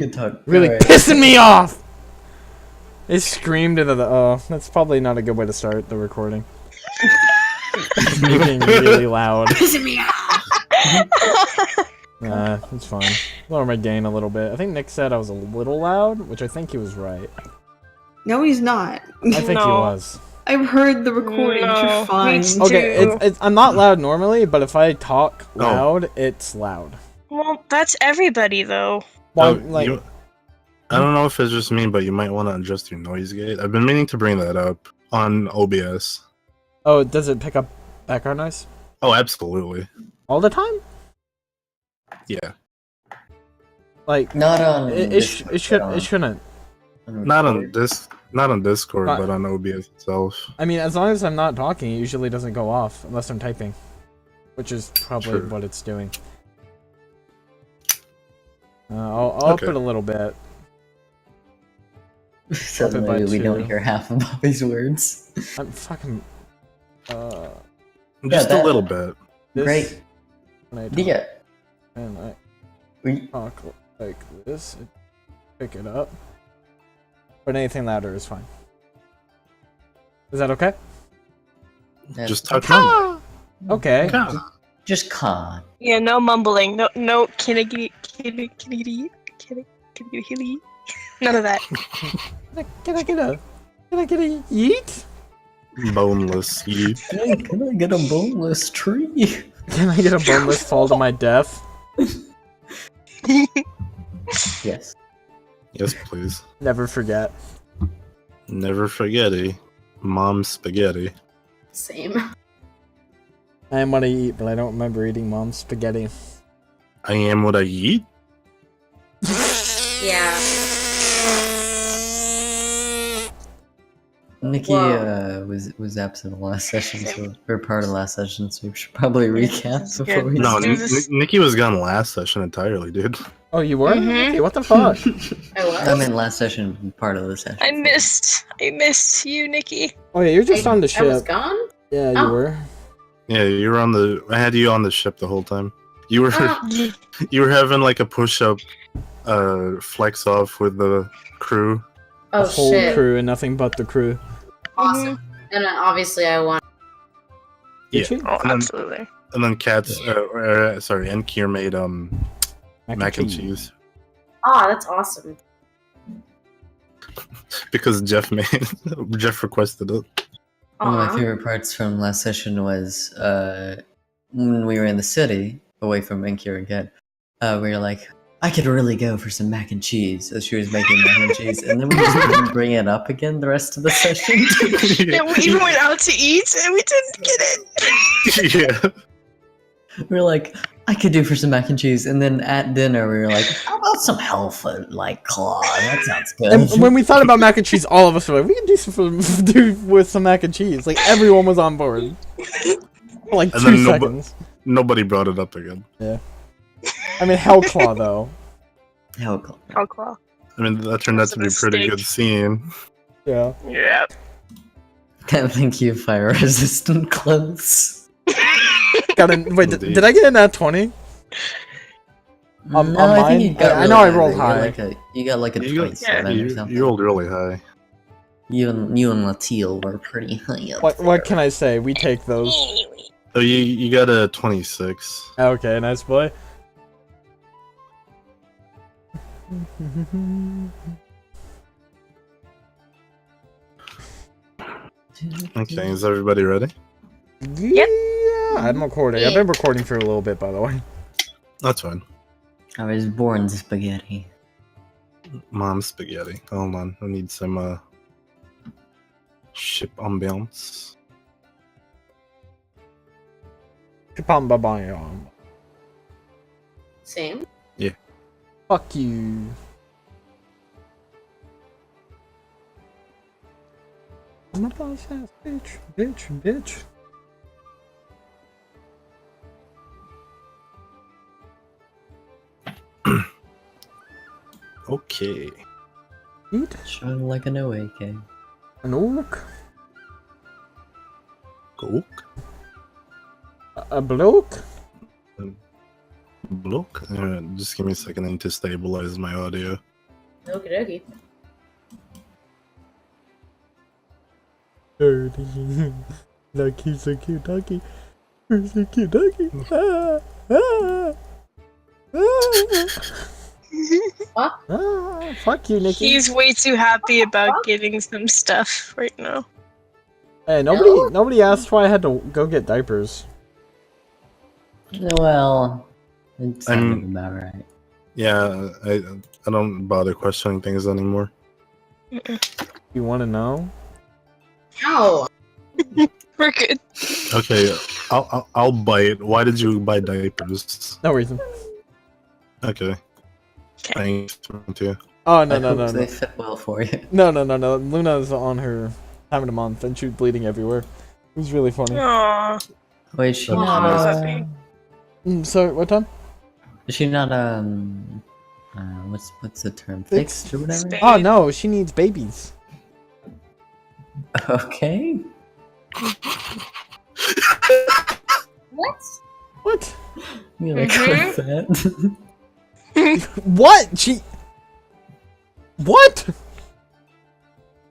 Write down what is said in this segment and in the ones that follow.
Good talk. Really Alright. pissing me off! It screamed into the. Oh, that's probably not a good way to start the recording. It's me being really loud. Pissing me off. Nah, it's fine. Lower my gain a little bit. I think Nick said I was a little loud, which I think he was right. No, he's not. I think he No. was. I've heard the recordings. No, You're fine. me too. Okay, I'm not loud normally, but if I talk loud, it's loud. Well, that's everybody though. Well, Oh, like, I don't know if it's just me, but you might want to adjust your noise gate. I've been meaning to bring that up on OBS. oh, does it pick up background noise Oh, absolutely. all the time? Yeah. Like, Not on. it shouldn't. Not on Discord, Not- but on OBS itself. I mean, as long as I'm not talking, it usually doesn't go off unless I'm typing, which is probably True. what it's doing. I'll up Okay. it a little bit. Suddenly we don't 2. hear half of Bobby's words. I'm fucking. Just that- a little bit. This, Great. When I talk, Yeah. and I We, talk like this, it pick it up. But anything louder is fine. Is that okay? Just touch on Okay. it. just con. Yeah, no mumbling. No kitty. None of that. Can I get a yeet? Boneless. You. Hey, can I get a boneless tree? Can I get a boneless fall to my death? Yes. Yes, please. Never forget. Never forgetty. Mom's spaghetti. Same. I am what I eat, but I don't remember eating mom's spaghetti. I am what I eat. Yeah. Nikki Whoa. was absent the last session, so or part of the last session, so we should probably recap That's before good. we. No, Let's do this. Nikki was gone last session entirely, dude. Oh, you were? Mhm. Okay, what the fuck? I was. I meant last session, part of the session. I missed you, Nikki. Oh yeah, you're just on the I was ship. gone? Yeah, you Oh. were. Yeah, you were on the. I had you on the ship the whole time. You were Oh, you were having like a push-up, flex off with the crew. oh The whole shit. crew and nothing but the crew. Awesome. And then obviously I won. Did Yeah. you? Oh, And then- absolutely. And then Kat's, sorry, and Kier made mac and cheese Ah, that's awesome. because Jeff requested it. One of my Aw. favorite parts from last session was when we were in the city, away from Inkir and Kat. We were like, I could really go for some mac and cheese as she was making mac and cheese, and then we just didn't bring it up again the rest of the session. Yeah, we even went out to eat and we didn't get it. Yeah. We were like, I could do for some mac and cheese, and then at dinner we were like, how about some health like claw? That sounds good. And when we thought about mac and cheese, all of us were like, we can do with some mac and cheese. Like everyone was on board. For like And 2 then seconds. Nobody brought it up again. I mean, Hellclaw though. How cool. Oh, claw. I mean, that turned out to be a pretty good scene. Yeah. Yeah. Thank you, fire resistant clothes. Got an wait. Indeed. Did I get a nat 20? No, on I mine? think you got I know I rolled You high. got like a You got- 27 or You something. rolled really high. You and Latiel were pretty high up What there. can I say? We take those. Anyway. Oh, you got a 26. Okay, nice boy. Okay, is everybody ready? Yeah, I'm recording. I've been recording for a little bit, by the way. That's fine. I was born spaghetti. Mom's spaghetti. Hold on, I need some ship ambiance. Kapam-ba-bam. Same. Fuck you. I'm a boss ass bitch. Okay. Eat Shine like an OAK. an orc, Cook. a bloke. Look. Just give me a second. I need to stabilize my audio. Okie dokie. Dirty. Ducky, so cute, ducky. So cute, ducky. Ah, ah, fuck you, Nikki. He's way too happy about getting some stuff right now. Hey, nobody asked why I had to go get diapers. Well, it sounded I'm- about right. Yeah, I don't bother questioning things anymore. You want to know? Ow! We're good. Okay, I'll bite. Why did you buy diapers? No reason. Okay. Thanks to Oh I no no hope no they no fit well for you. no. Luna's on her time of the month and she was bleeding everywhere. It was really funny. Aww. Wait, she Aw, not puppy. Sorry, what time? is she not what's the term? Fixed or whatever? Spay. Oh no, she needs babies. Okay. What? What? You like Mhm. that? What? What?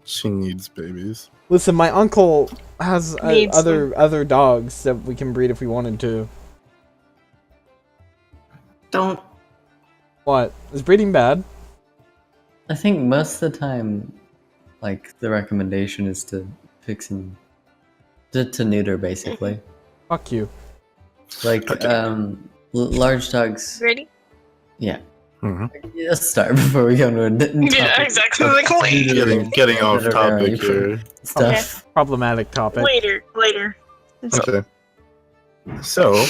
she needs babies. Listen, my uncle has Needs other dogs that we can breed if we wanted to. Don't. What? Is breeding bad? I think most of the time, like the recommendation is to fix and to neuter basically. Fuck you. Like Okay. large dogs. Ready? Yeah. hmm Let's start before we go into a Yeah, exactly. Like, later. Getting off Veterinary topic here. stuff. Problematic topic. Later. It's Okay. So, oh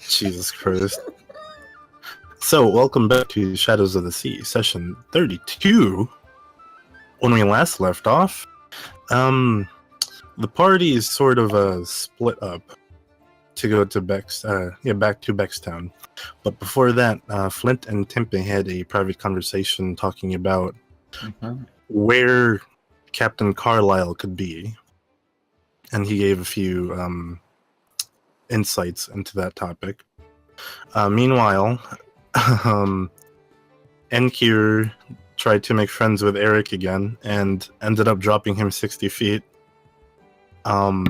Jesus Christ! So, welcome back to Shadows of the Sea, session 32. When we last left off, the party is sort of split up to go to back to Bextown. But before that, Flint and Tempe had a private conversation talking about Mhm. where Captain Carlyle could be, and he gave a few insights into that topic. Meanwhile, Enkir tried to make friends with Eric again and ended up dropping him 60 feet, My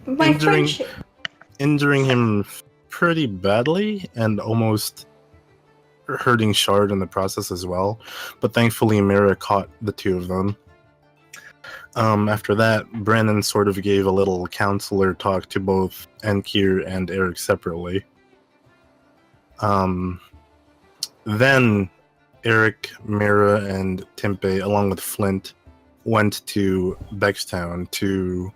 Injuring- friendship. injuring him pretty badly and almost hurting Shard in the process as well. But thankfully, Mira caught the two of them. After that, Brandon sort of gave a little counselor talk to both Enkir and Eric separately. Then Eric, Mira, and Tempe, along with Flint, went to Bextown to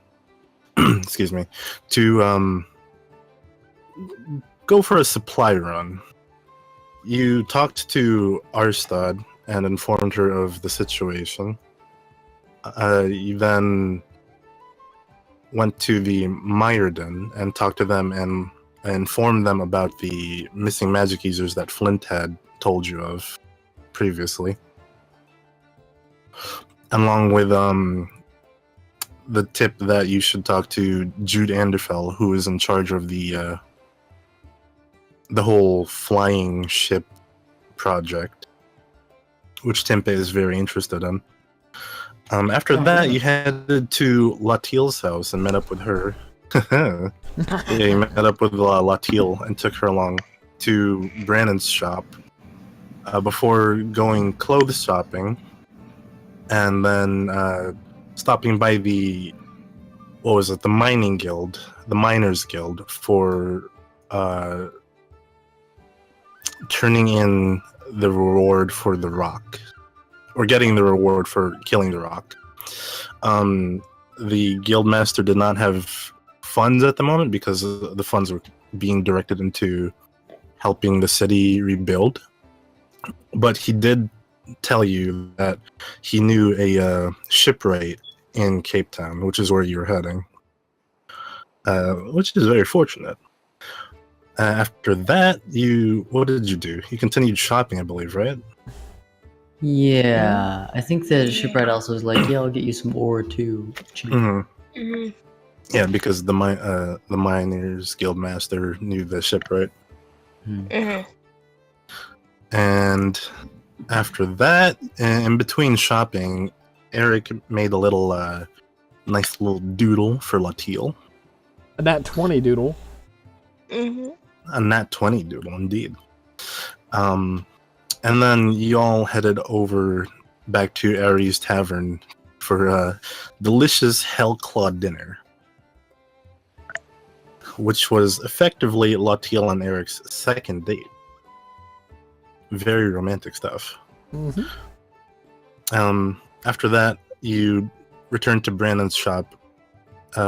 excuse me, to go for a supply run. You talked to Arstad and informed her of the situation. You then went to the Myerden and talked to them and informed them about the missing magic users that Flint had told you of previously, along with the tip that you should talk to Jude Anderfell, who is in charge of the whole flying ship project, which Tempe is very interested in. After that, you headed to Latil's house and met up with her. Yeah, you met up with Latil and took her along to Brandon's shop before going clothes shopping, and then stopping by the mining guild, the miners guild, for turning in the reward for the rock, or getting the reward for killing the rock. The guildmaster did not have funds at the moment because the funds were being directed into helping the city rebuild, but he did tell you that he knew a shipwright in Cape Town, which is where you're heading, which is very fortunate. After that, what did you do? You continued shopping, I believe, right? Yeah, I think the shipwright also was like, "Yeah, I'll get you some ore too." Cheap. Mm-hmm. Mm-hmm. Yeah, because the Miners Guild Master knew the shipwright. Mm-hmm. And after that, in between shopping, Eric made a little nice little doodle for Latiel. A nat 20 doodle. Mm-hmm. A nat 20 doodle, indeed. And then you all headed over back to Aries Tavern for a delicious Hellclaw dinner, which was effectively Latiel and Eric's second date. Very romantic stuff. Mm-hmm. After that, you returned to Brandon's shop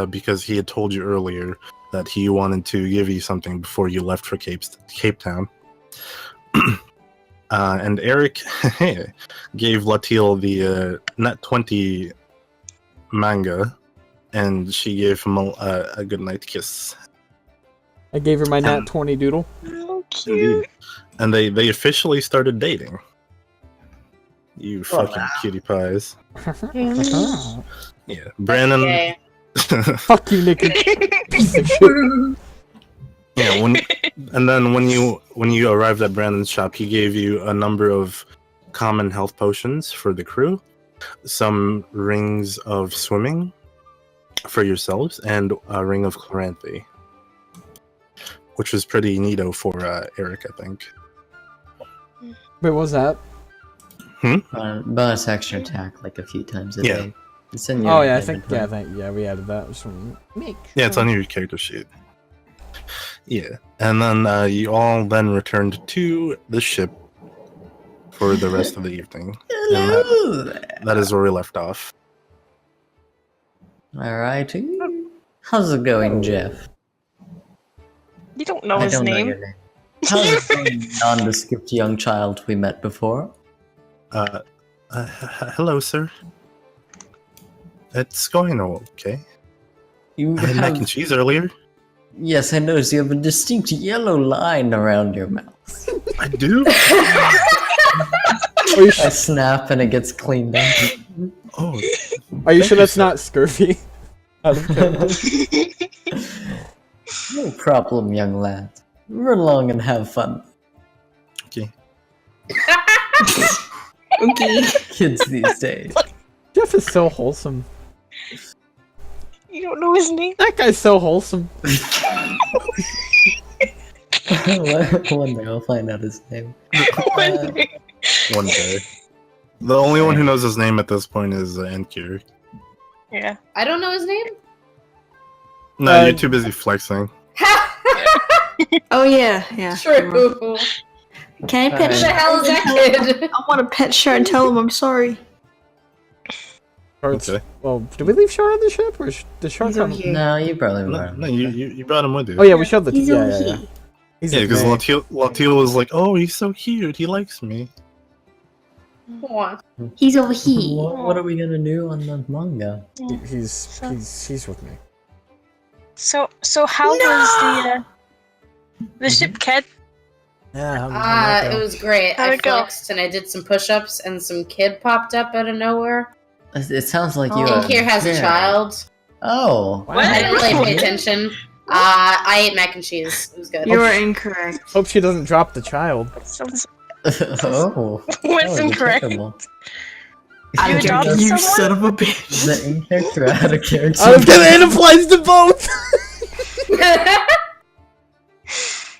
because he had told you earlier that he wanted to give you something before you left for Cape Town. And Eric gave Latiel the Nat 20 manga, and she gave him a goodnight kiss. I gave her my nat 20 doodle. Oh, cute. Indeed. And they officially started dating. You fucking cutie pies. Yeah, Brandon. Okay. Fuck you, Nikki. Piece of shit. Yeah, when you arrived at Brandon's shop, he gave you a number of common health potions for the crew, some rings of swimming for yourselves, and a ring of Chloranthe, which was pretty neato for Eric, I think. Wait, what was that? Bonus extra attack like a few times a Yeah. day. It's in your Oh yeah, I think inventory. we added that. Just wanna make Yeah, it's on your character sheet. Yeah, and then you all then returned to the ship for the rest of the evening. Hello. That is where we left off. Alrighty. How's it going, Jeff? You don't know I his don't know name. your name. How's it going, nondescript young child we met before? Hello, sir. It's going okay. You I had mac and have, cheese earlier. yes, I noticed you have a distinct yellow line around your mouth. I do? Are you, I snap and it gets cleaned up. Oh, are you sure you, that's sir. not scurvy? Out of character. No problem, young lad. Run along and have fun. okay. Okay. Kids these days. Jeff is so wholesome. You don't know his name? That guy's so wholesome. One day I'll find out his name. One day. One day. The only one who knows his name at this point is Ankir. Yeah. I don't know his name. No, you're too busy flexing. Oh yeah. True. Who Can I pet the Shark? hell is that kid? I want to pet Shark and tell him I'm sorry. Shark's, Okay. well, did we leave Shark on the ship, or the Shark He's on? over here. No, you probably No, were. no, you brought him with you. Oh yeah, we showed the. He's yeah, over yeah, yeah. here. He's Yeah, a because man. Latiel was like, oh, he's so cute. He likes me. What? He's over here. What are we gonna do on the manga? He's with me. So how was the ship, Ked? Yeah, It was great. How'd I it go? flexed and I did some push-ups and some kid popped up out of nowhere. It sounds like you. And here has a Yeah. child. Oh. I didn't really pay attention. I ate mac and cheese. It was good. You are incorrect. Hope she doesn't drop the child. Sounds Oh. what's That was incorrect. acceptable. You dropped You someone? son of a bitch. The in character out of character. It applies to both.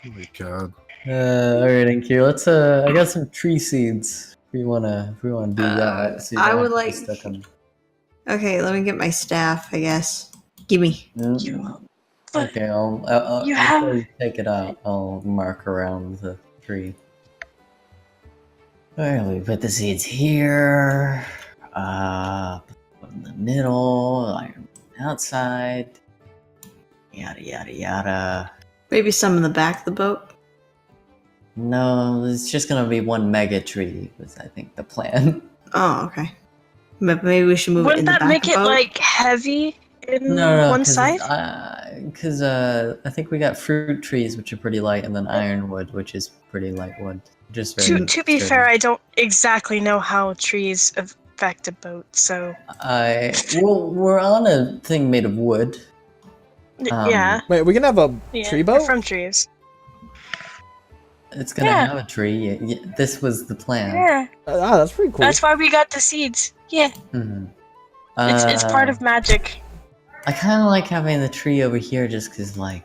Oh my god. Alright, thank you. Let's I got some tree seeds. If we wanna do that. So you I don't would have to like- stuck on- Okay, let me get my staff, I guess. Gimme. But Okay, I'll you before have- you take it out, I'll mark around the tree. Alright, we put the seeds here. Put in the middle, iron outside. Yada yada yada. Maybe some in the back of the boat. No, it's just gonna be one mega tree, was I think the plan. Oh, okay. But maybe we should move it in wouldn't the that back make of it the boat. like heavy in No, one side? Because I think we got fruit trees, which are pretty light, and then ironwood, which is pretty light wood. Just very. To be sturdy. fair, I don't exactly know how trees affect a boat, so well, we're on a thing made of wood. yeah. Wait, we can have a Yeah, tree they're boat? from trees. It's gonna Yeah. have a tree. This was the plan. Yeah, That's pretty cool. that's why we got the seeds. Yeah, Mhm. it's part of magic. I kind of like having the tree over here, just because like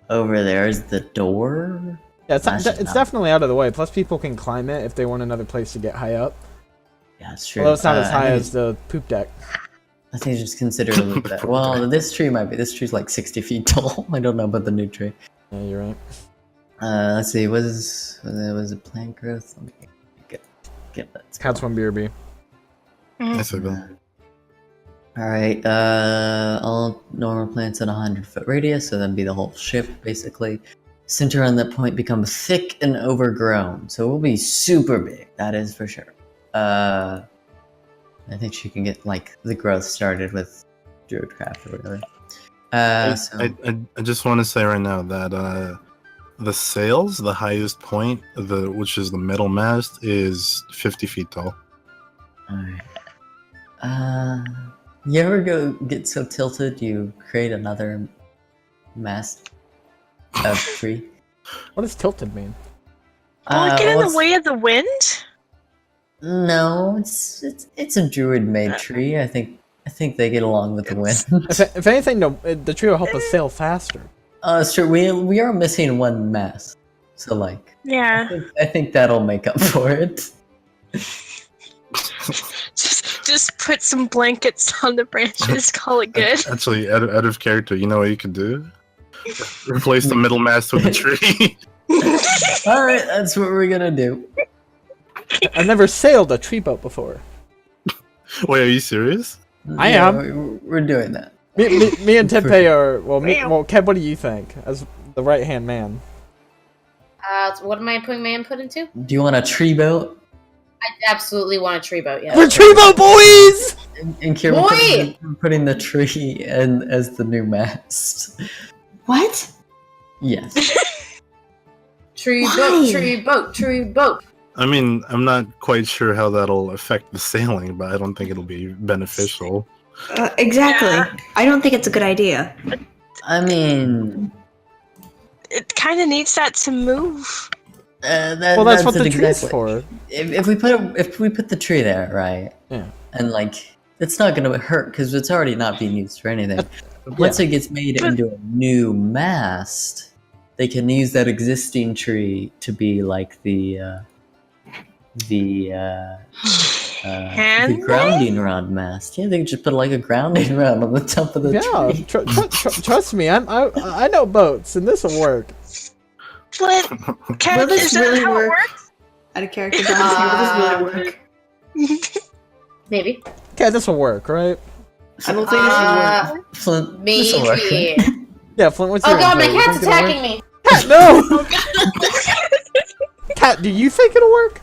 over there is the door. Yeah, it's, That's it's not- definitely out of the way. Plus, people can climb it if they want another place to get high up. Yeah, it's true. Although it's not as I high think as the poop deck. I think just consider a little bit. Well, this tree might be. This tree's like 60 feet tall. I don't know about the new tree. Yeah, you're right. Let's see. Was it plant growth? Let me get that. Cats one BRB. I see that. Alright, all normal plants at 100-foot radius, so that'd be the whole ship, basically. Center on that point become thick and overgrown, so it will be super big, that is for sure. I think she can get, like, the growth started with Druidcraft or whatever. I just want to say right now that the sails, the highest point, which is the middle mast, is 50 feet tall. Alright. You ever get so tilted you create another mast of tree? What does tilted mean? Oh, get in well, the way of the wind? No, it's a druid-made tree. I think they get along with the wind. If anything, the tree will help us sail faster. It's true. We are missing one mast, so like Yeah. I think that'll make up for it. Just put some blankets on the branches, call it good. Actually, out of character, you know what you could do? Replace the middle mast with a tree. All right, that's what we're gonna do. I've never sailed a tree boat before. Wait, are you serious? I Yeah, am. We're doing that. Me and Tempe are well. Kev, what do you think as the right hand man? What am I putting my input into? Do you want a tree boat? I absolutely want a tree boat. Yeah. We're tree boat boys. And Kira, Boy! we're putting the tree in as the new mast. What? Yes. Tree Why? boat, tree boat, tree boat. I mean, I'm not quite sure how that'll affect the sailing, but I don't think it'll be beneficial. Exactly. Yeah. I don't think it's a good idea. I mean, It kind of needs that to move. Well, that's what it the tree's for. If we put the tree there, right? Yeah. And like, it's not gonna hurt because it's already not being used for anything. But once it gets made into a new mast, they can use that existing tree to be like the grounding rod mast. Yeah, they can just put like a grounding rod on the top of the Yeah, tree. trust me, I know boats, and this will work. But, Kat, Will this is that really how work? it works? Out of character, John, will this really work? Maybe. Okay, this will work, right? I don't think this would work. Flint, this'll work. Maybe. Yeah, Flint, what's Oh your god, my input? You cat's think it'll work? attacking me. Cat, no! Cat, do you think it'll work?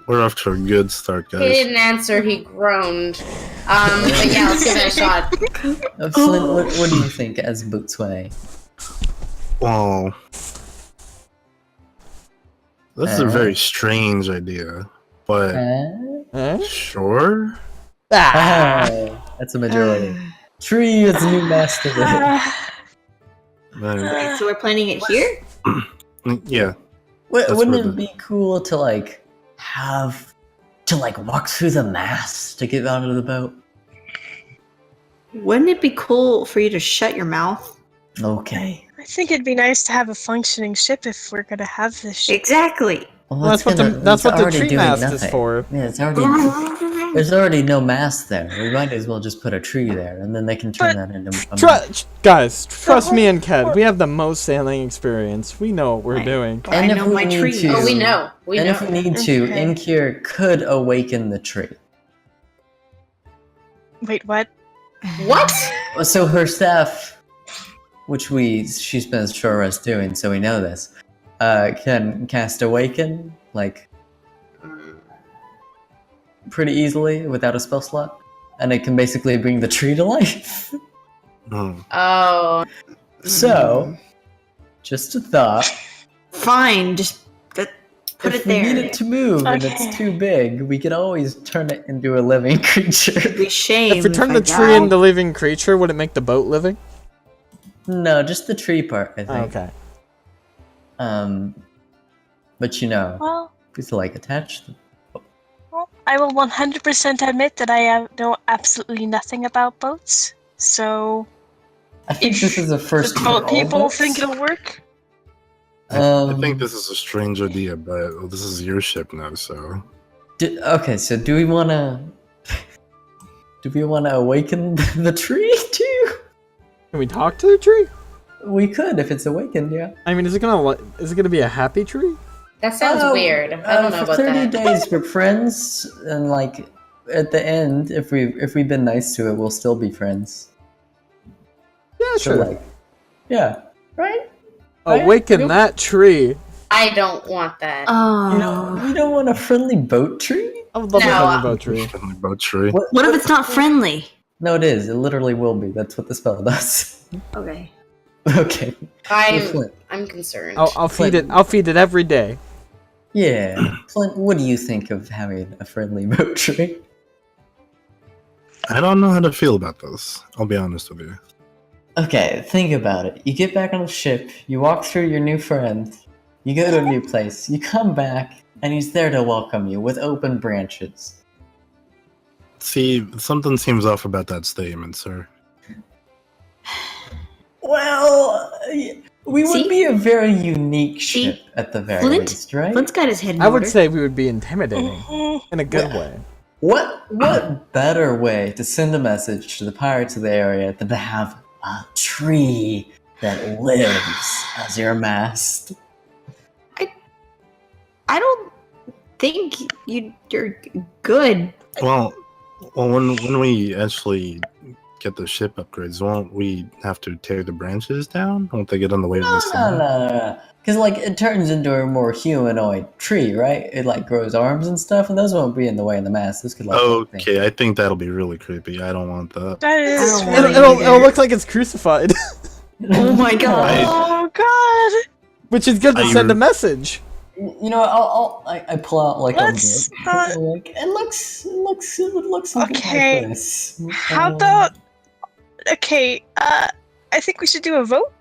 We're off to a good start, He guys. didn't answer, he groaned. But yeah, let's give it a shot. Flint, what do you think as Bootsway? Well, this is a very strange idea, but Eh? sure. Ah! That's a majority. Tree is a new mast of it. Man, Okay, so we're planning it here? yeah, Wouldn't where it the- be cool to like walk through the mast to get out of the boat? Wouldn't it be cool for you to shut your mouth? Okay. I think it'd be nice to have a functioning ship if we're gonna have this ship. Exactly. Well, Well, that's what it's the already tree doing mast is nothing. for. Yeah, it's already. There's already no mast there. We might as well just put a tree there, and then they can turn that into a mast. Guys, trust me and Ked. We have the most sailing experience. We know what we're doing. And I if know we my need tree. to- Oh, we know. We and know. if we need to, Okay. Inkir could awaken the tree. Wait, what? What? So her staff, which she's been as sure as doing, so we know this, can cast Awaken, like, pretty easily without a spell slot. And it can basically bring the tree to life. Hmm. Oh. So, just a thought. Fine, just put If it we need there. it to move and Okay. it's too big, we can always turn it into a living creature. It'd be a shame. If we turn I the tree die. into living creature, would it make the boat living? No, just the tree part, I think. Oh, okay. But you know, Well, it's like attached. I will 100% admit that I know absolutely nothing about boats. So, I think this is a first if for all boat people boats. think it'll work. I think this is a strange idea, but this is your ship now, so. Okay, so do we want to? Do we want to awaken the tree too? Can we talk to the tree? We could if it's awakened, yeah. I mean, is it gonna be a happy tree? That sounds weird. I don't know for about 30 that. days we're friends, and like at the end, if we've been nice to it, we'll still be friends. Yeah, So sure. like, yeah, right? Awaken that tree. I don't want that. Oh. We don't want a friendly boat tree. I would love No, a friendly boat tree. Friendly boat tree. What if it's not friendly? No, it is. It literally will be. That's what the spell does. Okay. Okay. Flint. I'm concerned. I'll feed it. I'll feed it every day. Yeah, Flint. What do you think of having a friendly boat tree? I don't know how to feel about this. I'll be honest with you. Okay, think about it. You get back on the ship, you walk through your new friend, you go to a new place, you come back, and he's there to welcome you with open branches. See, something seems off about that statement, sir. Well, we would See? be a very unique See? ship at the very Flint? least, right? Flint's got his head in I would order. say we would be intimidating in a good way. What better way to send a message to the pirates of the area than to have a tree that lives as your mast? I don't think you're good. Well, when we actually get the ship upgrades, won't we have to tear the branches down? Won't they get on the way of the No, sun? no. Because like it turns into a more humanoid tree, right? It like grows arms and stuff, and those won't be in the way of the mast. This could like Okay, I think that'll be really creepy. I don't want that. That is. I don't really- want It'll look like it's crucified, Oh my god. Oh god. which is good to I- send a message. You know, I pull out like Let's a book. not- Like, it looks something Okay, like this. How about? Okay. I think we should do a vote.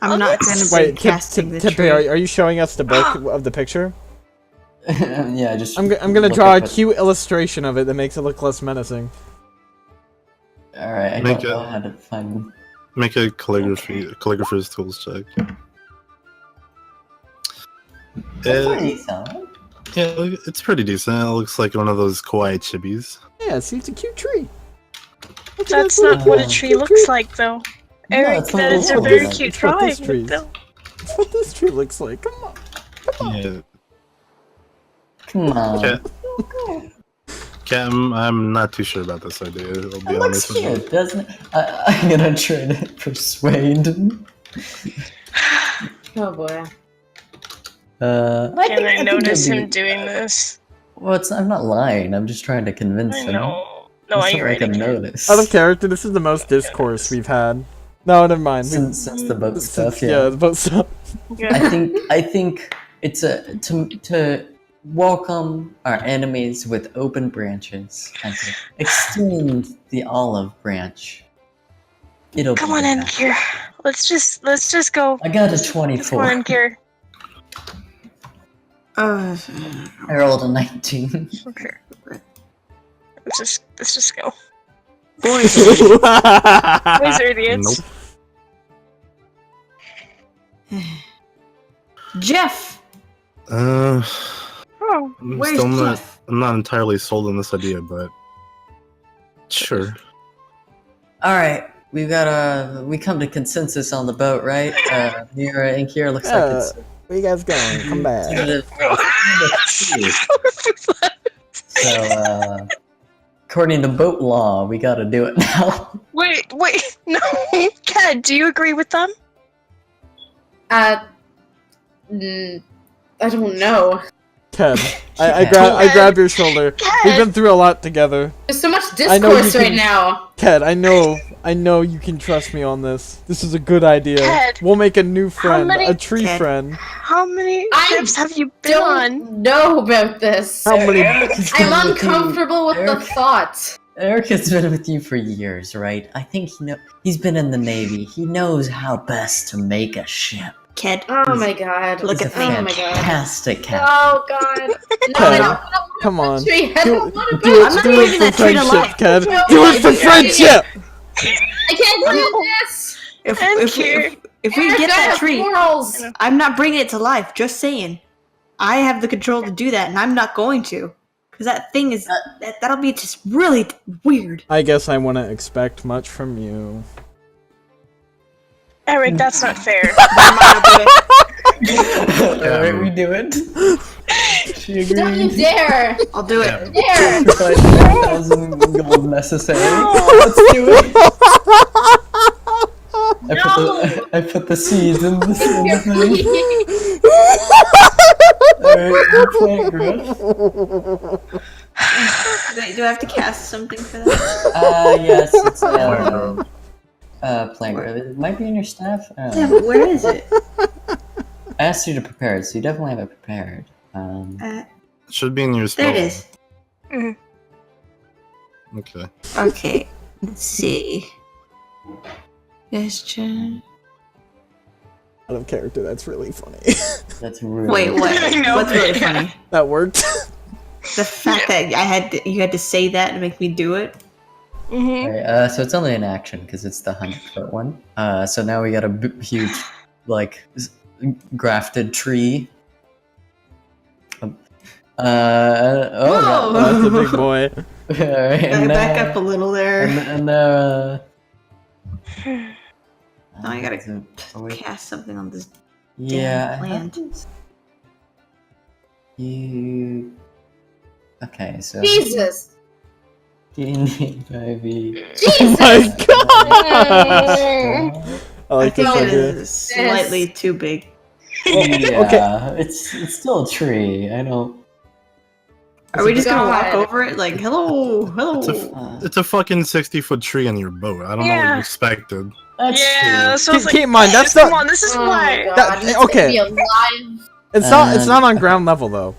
I'm not gonna be Wait, casting the Tippy, tree. are you showing us the book of the picture? yeah, just I'm gonna look draw a up at- cute illustration of it that makes it look less menacing. All right, I Make don't know it- how to find them. Make a calligrapher's tools check. That's Uh, pretty solid. yeah, it's pretty decent. It looks like one of those kawaii chibis. Yeah, see, it's a cute tree. That's not what a tree looks like, though. No, Eric, it's not that is a what it very looks like. cute It's what drawing. this tree is. though. That's what this tree looks like. Come on. Yeah. Come on. Okay. Okay, I'm not too sure about this idea. I'll be It looks honest with you. cute, doesn't it? I'm gonna try to persuade. Oh boy. I Can think- I think notice it'd him be- doing this? Well, I'm not lying. I'm just trying to convince I him. know. No, It's I not you're like a right. notice. Out of character, this is the most discourse we've had. No, never mind. Since the boat stuff, Yeah, the boat stuff. I think it's to welcome our enemies with open branches and to extend the olive branch. It'll Come be on in enough. here. Let's just go. I got a Let's go in 24. here. Uh, I rolled a 19. Okay. Let's just go. boys, Boys are idiots. Nope. Jeff. Oh, I'm Where's still not. Jeff? I'm not entirely sold on this idea, but sure. All right, we come to consensus on the boat, right? Mira and Kira looks like it's Where you guys going? Come back. so. According to boat law, we got to do it now. wait, no, Kat, do you agree with them? I don't know. Ted, I Ted. grab your shoulder. We've been through a lot together. There's so much I know you discourse right can- now. Ted, I know you can trust me on this. This is a good idea. Ted, We'll make a new friend, many- a tree Ted. friend. How many I ships have you been on? Don't know about this. How many? Eric has been I'm with you- uncomfortable with the Eric- thought. Eric has been with you for years, right? I think he's been in the Navy. He knows how best to make a ship. Ked. Oh my god. Look He's at a me. Oh my god. fantastic cat. Oh god. No, I don't want Come on. tree. I don't want to Do I'm it, not do bringing it that for tree to friendship, life. Ked. No, Do it for I'm not friendship! I can't do this. If we Eric, get I that have tree, morals. I'm not bringing it to life. Just saying. I have the control to do that, and I'm not going to. Because that thing is... that'll be just really weird. I guess I wouldn't expect much from you. Eric, that's not fair. Alright, we do it. She Don't you agreed. dare. I'll do it. Dare. 5,000 gold necessary. Let's do it. I put the seeds in the thing. Alright, you plant growth. Do I have to cast something for that? Yes, it's plant growth. It might be in your staff. I don't Yeah, know. but where is it? I asked you to prepare it, so you definitely have it prepared. It should be in your spell. There it is. Okay. Okay. Let's see. Question. Out of character, that's really funny. That's really Wait, what? I know. What's really funny? That worked. The fact that you had to say that to make me do it. Alright, so it's only an action because it's the 100-foot one. So now we got a huge, like, grafted tree. Whoa! That's a big boy. Alright, Back up a little there. and Now I gotta oh, wait. cast something on this. Yeah. damn I plant. have this- You. Okay, so. Jesus. D&D 5e. Oh my god! I like I this think it idea. is slightly too big. Yeah, it's still a tree. I don't. Are we just gonna walk God. over it like, hello, hello? It's a fucking 60-foot tree on your boat. I don't know what Yeah. you expected. That's Yeah, so it's like, Keep in mind, that's come not- on, this is Oh why. my god. That- It's okay. gonna be alive. It's not on ground level though.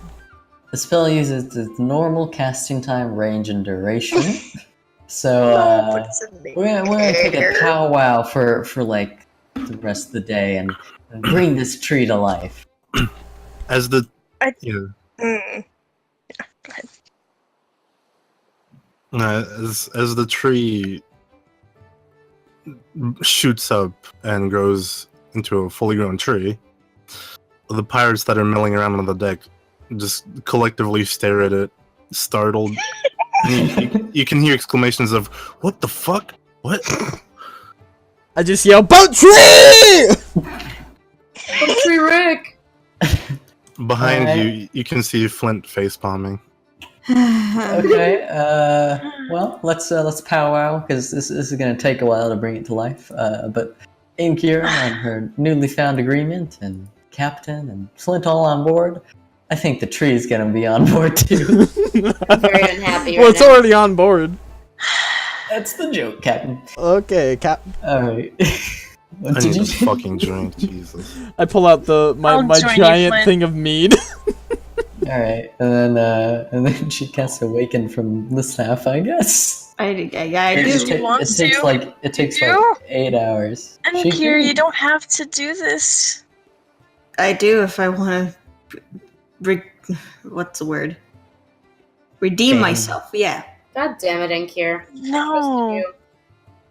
The spell uses its normal casting time, range, and duration. So we're gonna take a powwow for like the rest of the day and bring this tree to life. As the I- yeah, Mm. as the tree shoots up and grows into a fully grown tree, the pirates that are milling around on the deck just collectively stare at it, startled. You can hear exclamations of "What the fuck? What?" I just yell, "Boat tree!" Tree Rick. Behind Alright. you can see Flint face palming. Okay. Well, let's powwow because this is gonna take a while to bring it to life. But Inkir and her newly found agreement, and Captain and Flint all on board. I think the tree is gonna be on board too. I'm very unhappy Well, right it's now. already on board. That's the joke, Captain. Okay, Cap. All right. What I did need you this fucking drink, Jesus. I pull out my I'll join you, giant Flint. thing of mead. All right, and then she casts Awaken from the staff, I guess. I It do. just you want it takes to? like 8 hours. And She here, can- you don't have to do this. I do if I want to. What's the word? Redeem Bang. myself. Yeah. God damn it, Inkir. No.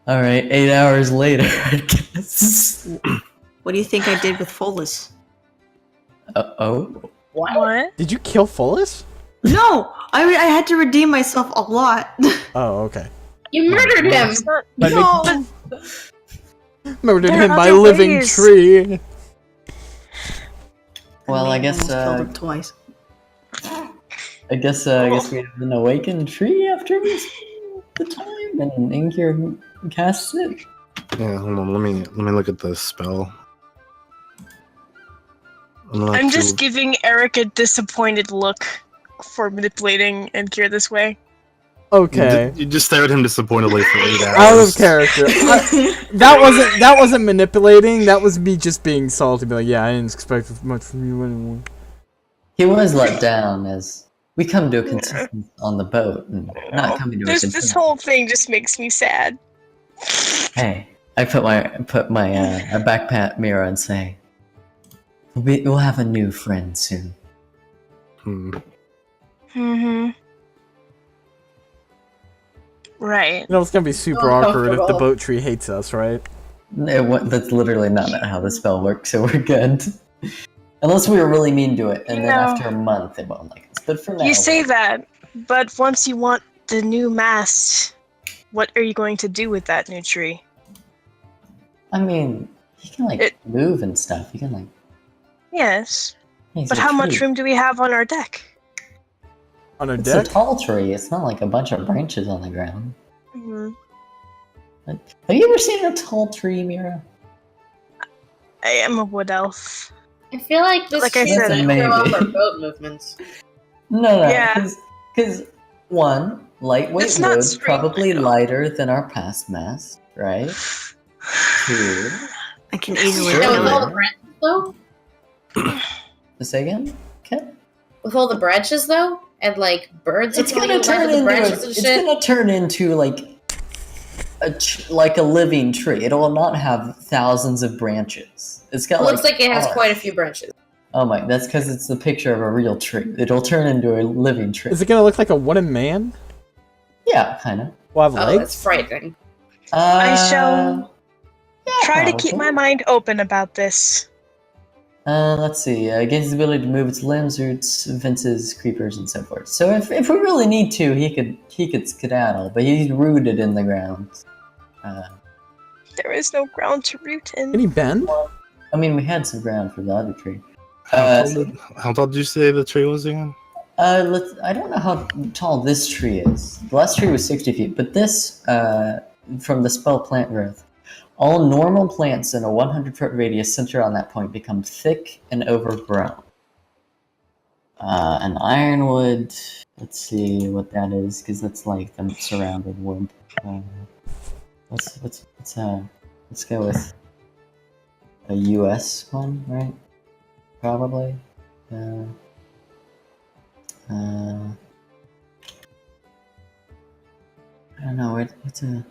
All right, 8 hours later, I guess. What do you think I did with Follis? Oh. What? Did you kill Fullus? No, I had to redeem myself a lot. Oh, okay. You murdered him. It's not- By no. Murdered There are him by other living ways. tree. Well, I mean, guess almost killed him twice. I guess we have an awakened tree after the time, and Inkir casts it. Yeah, hold on. Let me look at the spell. I'm just giving Eric a disappointed look for manipulating and cure this way. Okay. You just stare at him disappointedly for 8 hours. Out of character. That wasn't manipulating. That was me just being salty. Be like, yeah, I didn't expect much from you anymore. He was let down as we come to a consensus on the boat, and not coming to a This consensus. whole thing just makes me sad. Hey, I put my backpack mirror and say, We'll have a new friend soon. Hmm. Mm-hmm. Right. You know, it's gonna be super Oh, awkward if the comfortable. boat tree hates us, right? That's literally not how the spell works, so we're good. Unless we were really mean to it, and You then know, after a month it won't like us. But for now, You say that, but once you want the new mast, what are you going to do with that new tree? I mean, he can like It- move and stuff. He can like. Yes. He's But a how much tree. room do we have on our deck? On our It's deck? a tall tree. It's not like a bunch of branches on the ground. Hmm. Have you ever seen a tall tree, Mira? I am a wood elf. I feel like this Like I tree said- might Maybe. throw off our boat movements. No, Yeah. because one, lightweight It's not wood, straight, probably I know. lighter than our past mast, right? Two. I can easily Sure. Yeah, with kill all it. the branches though. Say again? Okay. With all the branches though, and like birds. It's flying gonna on the back turn of the into branches and it's shit. gonna turn into like like a living tree. It will not have thousands of branches. It's got It looks like it has arms. quite a few branches. Oh my! That's because it's the picture of a real tree. It'll turn into a living tree. Is it gonna look like a wooden man? Yeah, kind of. Will have Oh, legs? that's frightening. I shall yeah, try to keep probably. my mind open about this. Let's see. Gains the ability to move its limbs, roots, fences, creepers, and so forth. So if we really need to, he could skedaddle, but he's rooted in the ground. There is no ground to root Can in. he bend? I mean, we had some ground for the other tree. How tall did you say the tree was again? I don't know how tall this tree is. The last tree was 60 feet, but this, from the spell plant growth, all normal plants in a 100-foot radius centered on that point become thick and overgrown. An ironwood, let's see what that is, because that's like the surrounding wood. Let's go with a US one, right? Probably. I don't know. What's a?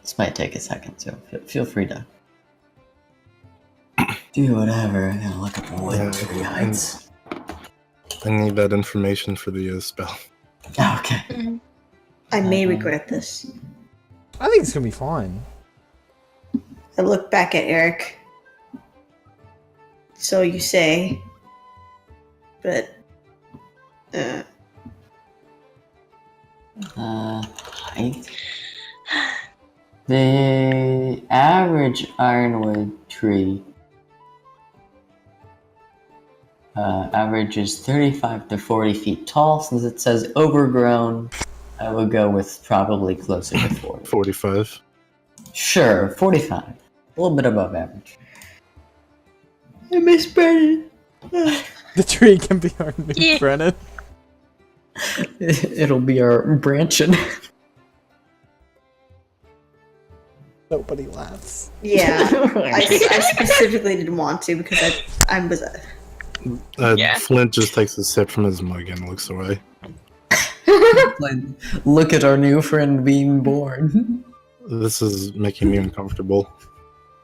This might take a second, so feel free to do whatever. I'm gonna look at the wood tree heights. I need that information for the spell. Okay. I may regret this. I think it's gonna be fine. I look back at Eric. So you say, but Height. The average ironwood tree averages 35 to 40 feet tall. Since it says overgrown, I would go with probably closer to 40. 45. Sure, 45. A little bit above average. I miss Brennan. The tree can be our new Yeah. Brennan. It'll be our branching. Nobody laughs. Yeah, I specifically didn't want to because I was Yeah. Flint just takes a sip from his mug and looks away. Like, look at our new friend being born. This is making me uncomfortable.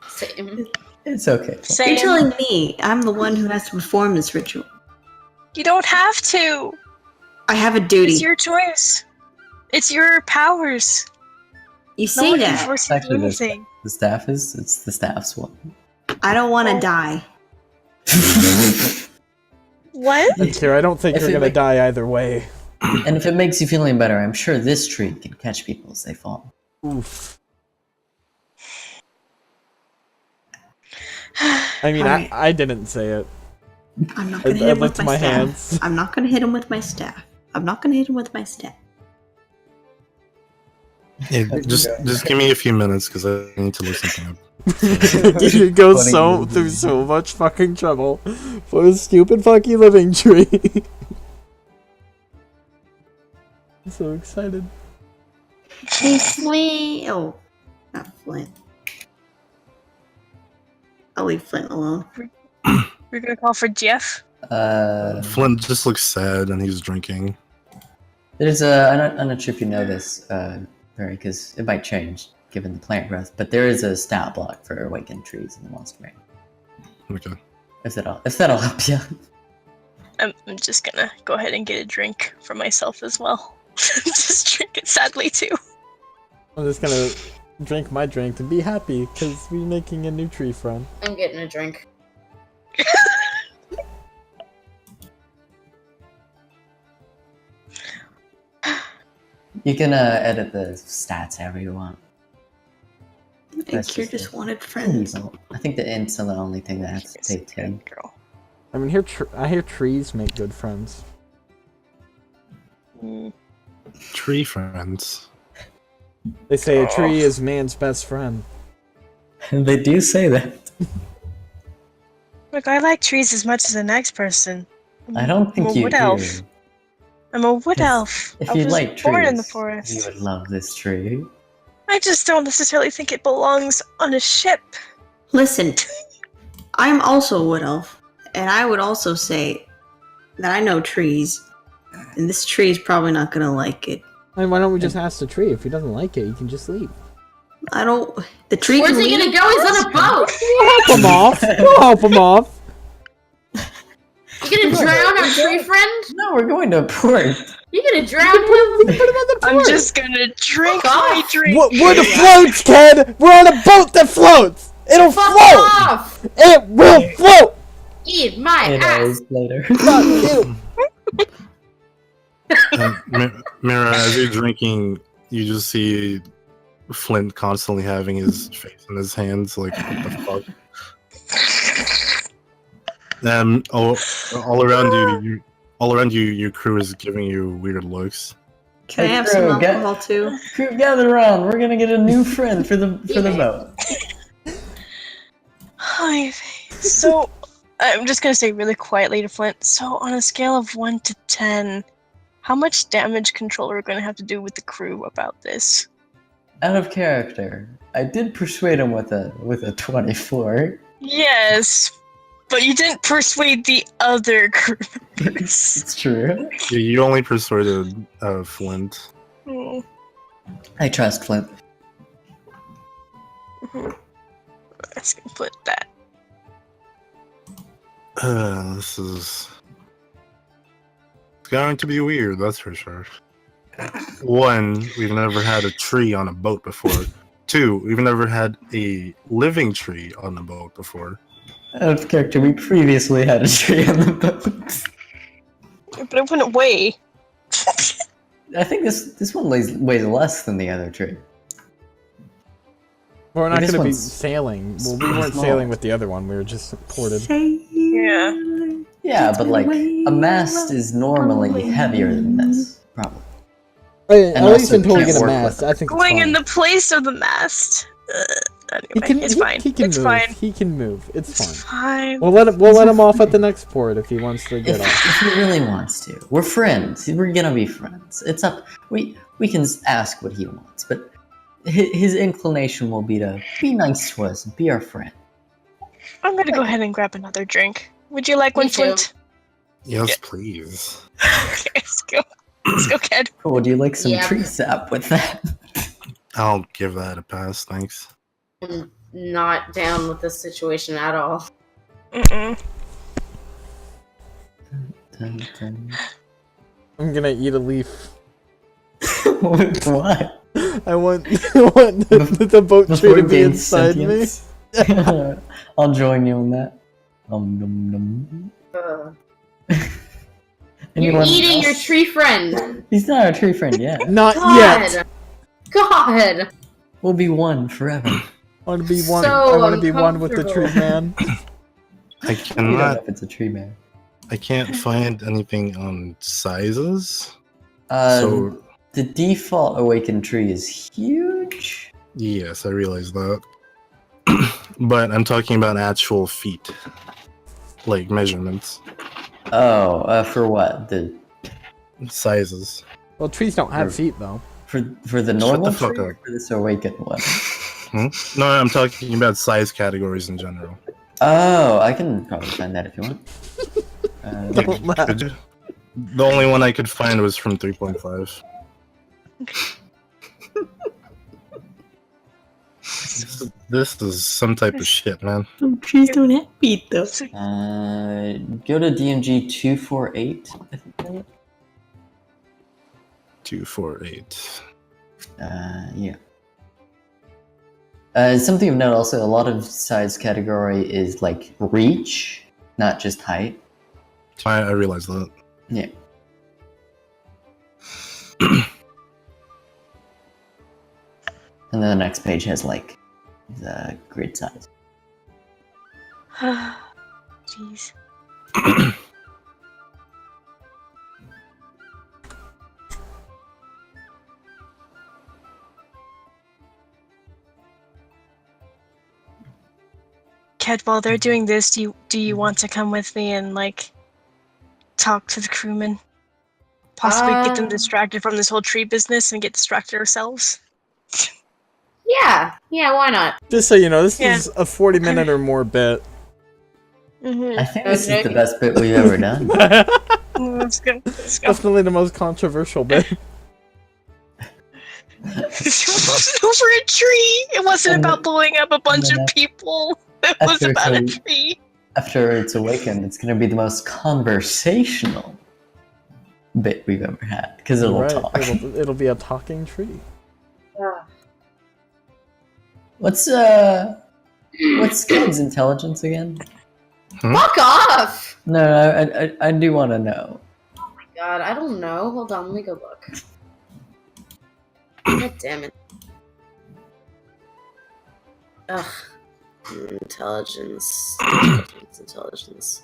Same. It's okay. Same. You're telling me I'm the one who has to perform this ritual. You don't have to. I have a duty. It's your choice. It's your powers. You No say one can that. force you to do Actually, this- anything. The staff is? It's the staff's one. I don't want to die. What? That's here. I don't think If you're it gonna make- die either way. And if it makes you feel any better, I'm sure this tree can catch people as they fall. Oof. I mean, Alright. I didn't say it. I'm not I, gonna I hit him looked with to my my staff. hands. I'm not gonna hit him with my staff. I'm not gonna hit him with my staff. Yeah, just give me a few minutes because I need to look something up. You go Funny so movie. through so much fucking trouble for a stupid fucking living tree. I'm so excited. Hey, Flint. Oh, not Flint. I'll leave Flint alone. We're gonna call for Jeff. Flint just looks sad and he's drinking. There's a. I'm not sure if you know this. very because it might change given the plant growth. But there is a stat block for awakened trees in the monster manual. Okay. If that'll help you. I'm just gonna go ahead and get a drink for myself as well. Just drink it sadly too. I'm just gonna drink my drink and be happy because we're making a new tree friend. I'm getting a drink. You can edit the stats however you want. I That's think you just just it. wanted friends. I think the int's the only thing that has to take 10. Girl. I mean, I hear trees make good friends. Mm. Tree friends. They say a tree is man's best friend. They do say that. Look, I like trees as much as the next person. I don't think I'm a you wood do. elf. I'm a wood If- elf. If I you was like trees, born in the you forest. would love this tree. I just don't necessarily think it belongs on a ship. Listen, I'm also a wood elf, and I would also say that I know trees, and this tree is probably not gonna like it. I mean, why don't we just ask the tree? If he doesn't like it, he can just leave. I don't. The tree. Where's can he gonna leave. go? He's on a boat. Help him off! We'll help him off! You gonna drown our tree friend? No, we're going to a port. You gonna drown him? I'm just gonna drink Fuck my off. drink. We're the floats, kid! We're on a boat that floats! It'll Fuck float! off! It will float! Eat my ass. Anyways, later. Fuck you! Mira, as you're drinking, you just see Flint constantly having his face in his hands, like, what the fuck? All around you, your crew is giving you weird looks. Can I Hey, have Crow, some get- alcohol too? Crew, gather around. We're gonna get a new friend for the boat. Hi. So, I'm just gonna say really quietly to Flint. So, on a scale of 1 to 10, how much damage control are we gonna have to do with the crew about this? Out of character, I did persuade him with a 24. Yes, but you didn't persuade the other crew members. It's true. You only persuaded Flint. Hmm. I trust Flint. Let's put that. This is going to be weird, that's for sure. 1, we've never had a tree on a boat before. 2, we've never had a living tree on a boat before. Out of character, we previously had a tree on the boat. But it wouldn't weigh. I think this one weighs less than the other tree. We're not This gonna be one's sailing. Well, we weren't small. sailing with the other one. We were just ported. Yeah. Yeah, but like a mast is normally heavier than this, probably. At also least until we can't get a work mast. with I think Going it's in fine. the place of the mast. Anyway, it's fine. He can It's move. fine. He can move. It's It's fine. fine. We'll let him off at the next port if he wants to get If off. he really wants to, we're friends. We're gonna be friends. It's up. We can ask what he wants, but his inclination will be to be nice to us and be our friend. I'm gonna go ahead and grab another drink. Would you like Me one, too. Flint? Yes, Yeah. please. Okay, let's go. Let's go, kid. Cool. Would you like some Yeah. tree sap with that? I'll give that a pass, thanks. I'm not down with this situation at all. Mm-mm. Dun, dun. I'm gonna eat a leaf. What? I want the boat tree Before to it be gains inside me. sentience? I'll join you in that. Nom, nom. You're Anyone eating your else? tree friend. He's not our tree friend yet. Not God. yet. God. We'll be one forever. I want to be one. So I want to be one with the tree man. I You don't know cannot. if it's a tree man. I can't find anything on sizes. Uh, So the default awakened tree is huge. yes, I realize that. But I'm talking about actual feet, like measurements, Oh, for what? The sizes. Well, trees don't have feet though. for the Shut normal the fuck tree or up. for this awakened one? No, I'm talking about size categories in general. Oh, I can probably find that if you want. Don't laugh. Could you? The only one I could find was from 3.5. This is some type of shit, man. Some trees don't have feet though. Go to DMG 248. I think that is. 248. Yeah. Something of note also, a lot of size category is like reach, not just height. I realize that. Yeah. And then the next page has like the grid size. Jeez. Ked, while they're doing this, do you want to come with me and like talk to the crewmen? Possibly get them distracted from this whole tree business and get distracted ourselves? Yeah, why not? Just so you know, this Yeah. is a 40-minute or more bit. Mm-hmm. I think this is the Okay. best bit we've ever done. Let's go. Let's go. Definitely the most controversial bit. It was over a tree. It wasn't And about blowing up a bunch and of people. It was after about a some- tree. After it's awakened, it's going to be the most conversational bit we've ever had because it'll Right, talk. It'll be a talking tree. What's Ked's intelligence again? Fuck off! No, I do want to know. God, I don't know. Hold on, let me go look. God damn it. Ugh. Intelligence. Intelligence.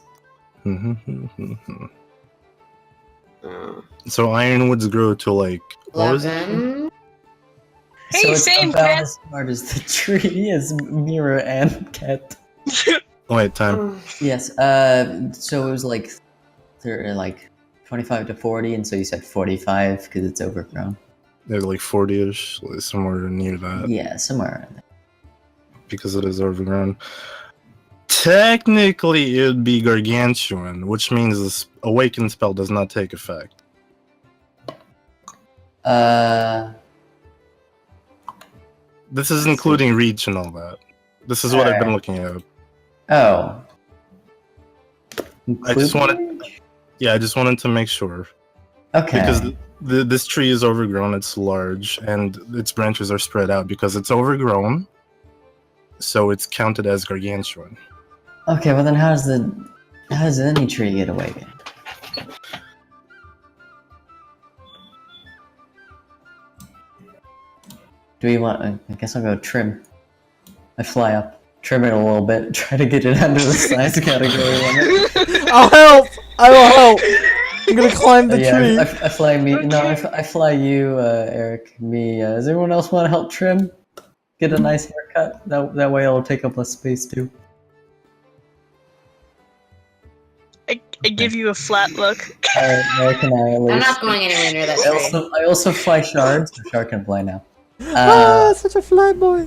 So ironwoods grow to like what was it? 11. Hey, So it's same about Ket. as smart as the tree as Mira and Ket. Oh, wait, time. Yes. So it was like, like 25 to 40, and so you said 45 because it's overgrown. They're like 40ish, like somewhere near that, Yeah, somewhere around there. because it is overgrown. Technically, it would be gargantuan, which means this awaken spell does not take effect. This is including reach and all that. This is what I've been looking at. Oh. I just wanted- Including- Yeah, I just wanted to make sure. Okay. Because this tree is overgrown, it's large, and its branches are spread out because it's overgrown. So it's counted as gargantuan. Okay, well then how does any tree get awakened? Do we want? I guess I'll go trim. I fly up, trim it a little bit, try to get it under the size category limit. I'll help! I will help! I'm gonna climb the Yeah, tree. I fly me. No, I fly you, Eric. Me. Does anyone else want to help trim? Get a nice haircut. That way it'll take up less space too. I give you a flat look. Alright, Eric and I at I'm least. not going anywhere near that tree. I also fly shards. So Shard can fly now. Ah, such a fly boy.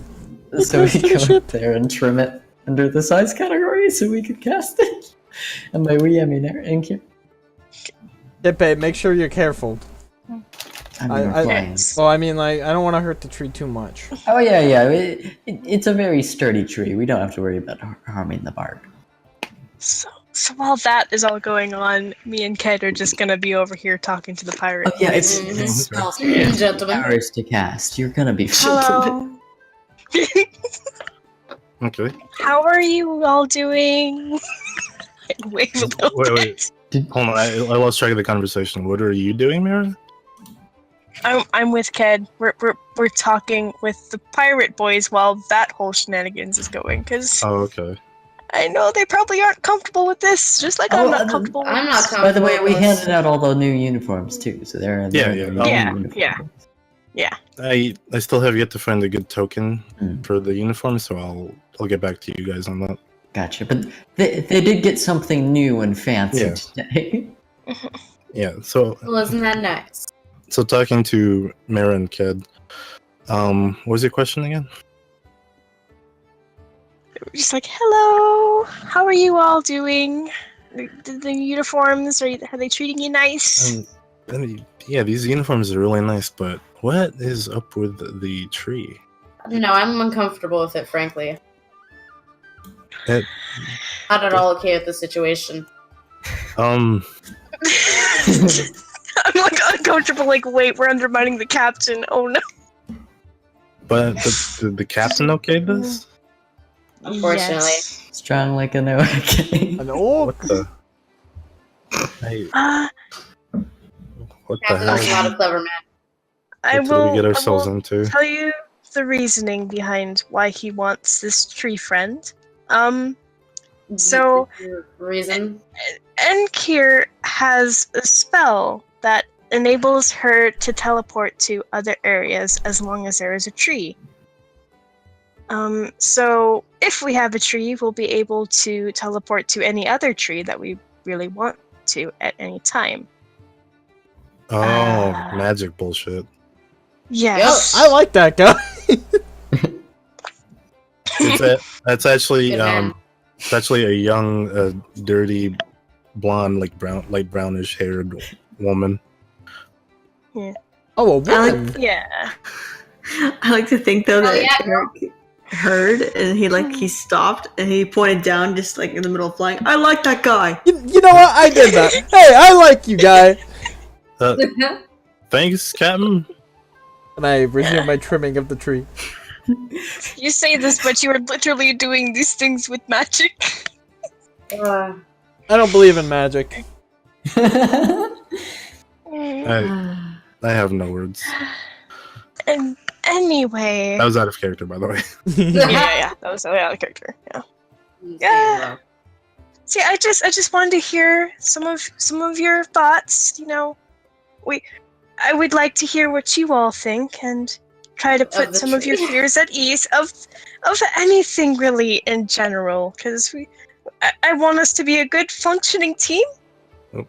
So we close to the go ship. up there and trim it under the size category so we could cast it. And by we, I mean Eric. Tepe, make sure you're careful. I mean, I- we're flying. Well, I mean, like, I don't want to hurt the tree too much. Oh yeah. It's a very sturdy tree. We don't have to worry about harming the bark. So while that is all going on, me and Ked are just gonna be over here talking to the pirate. Oh yeah, it's Mhm. Gentlemen. hours to cast. You're gonna be Hello. Okay. How are you all doing? I wave a little Wait. bit. Hold on, I lost track of the conversation. What are you doing, Mira? I'm with Ked. We're talking with the pirate boys while that whole shenanigans is going, because Oh, okay. I know they probably aren't comfortable with this, just like I'm not comfortable with I'm not this. By the way, we comfortable with this. handed out all the new uniforms too, so they're Yeah, they're yeah. new Yeah, uniforms. yeah. I still have yet to find a good token Mm. for the uniform, so I'll get back to you guys on that. Gotcha, but they did get something new and fancy Yeah. today. Yeah. So Well, isn't that nice? talking to Mira and Ked. What was your question again? We're just like, hello. How are you all doing? The uniforms are they treating you nice? Yeah, these uniforms are really nice, but what is up with the tree? I don't know. I'm uncomfortable with it, frankly. It, Not at all okay with the situation. um, I'm like uncomfortable. Like, wait, we're undermining the captain. Oh no. but the captain okayed this? Unfortunately. Yes. Strong like an okay. An orc. What the? Hey, what the Captain's hell? not a clever man. I What did we will. get I ourselves will into? tell you the reasoning behind why he wants this tree friend. So Reason? Enkir has a spell that enables her to teleport to other areas as long as there is a tree. So if we have a tree, we'll be able to teleport to any other tree that we really want to at any time. Oh, magic bullshit. Yes. I like that guy. That's actually Good man. it's actually a young, dirty, blonde, like light brownish haired woman. Oh, a woman. Yeah. I like to think though that yeah, girl. Eric heard and he stopped and he pointed down just like in the middle of flying. I like that guy. You know what? I did that. Hey, I like you, guy. Thanks, Captain. And I resume my trimming of the tree. You say this, but you are literally doing these things with magic. I don't believe in magic. I have no words. And anyway. That was out of character, by the way. Yeah. That was out of character. Yeah. Yeah. See, I just wanted to hear some of your thoughts. You know, I would like to hear what you all think and try to put the some of your tree. fears at ease of anything really in general, because I want us to be a good functioning team. We're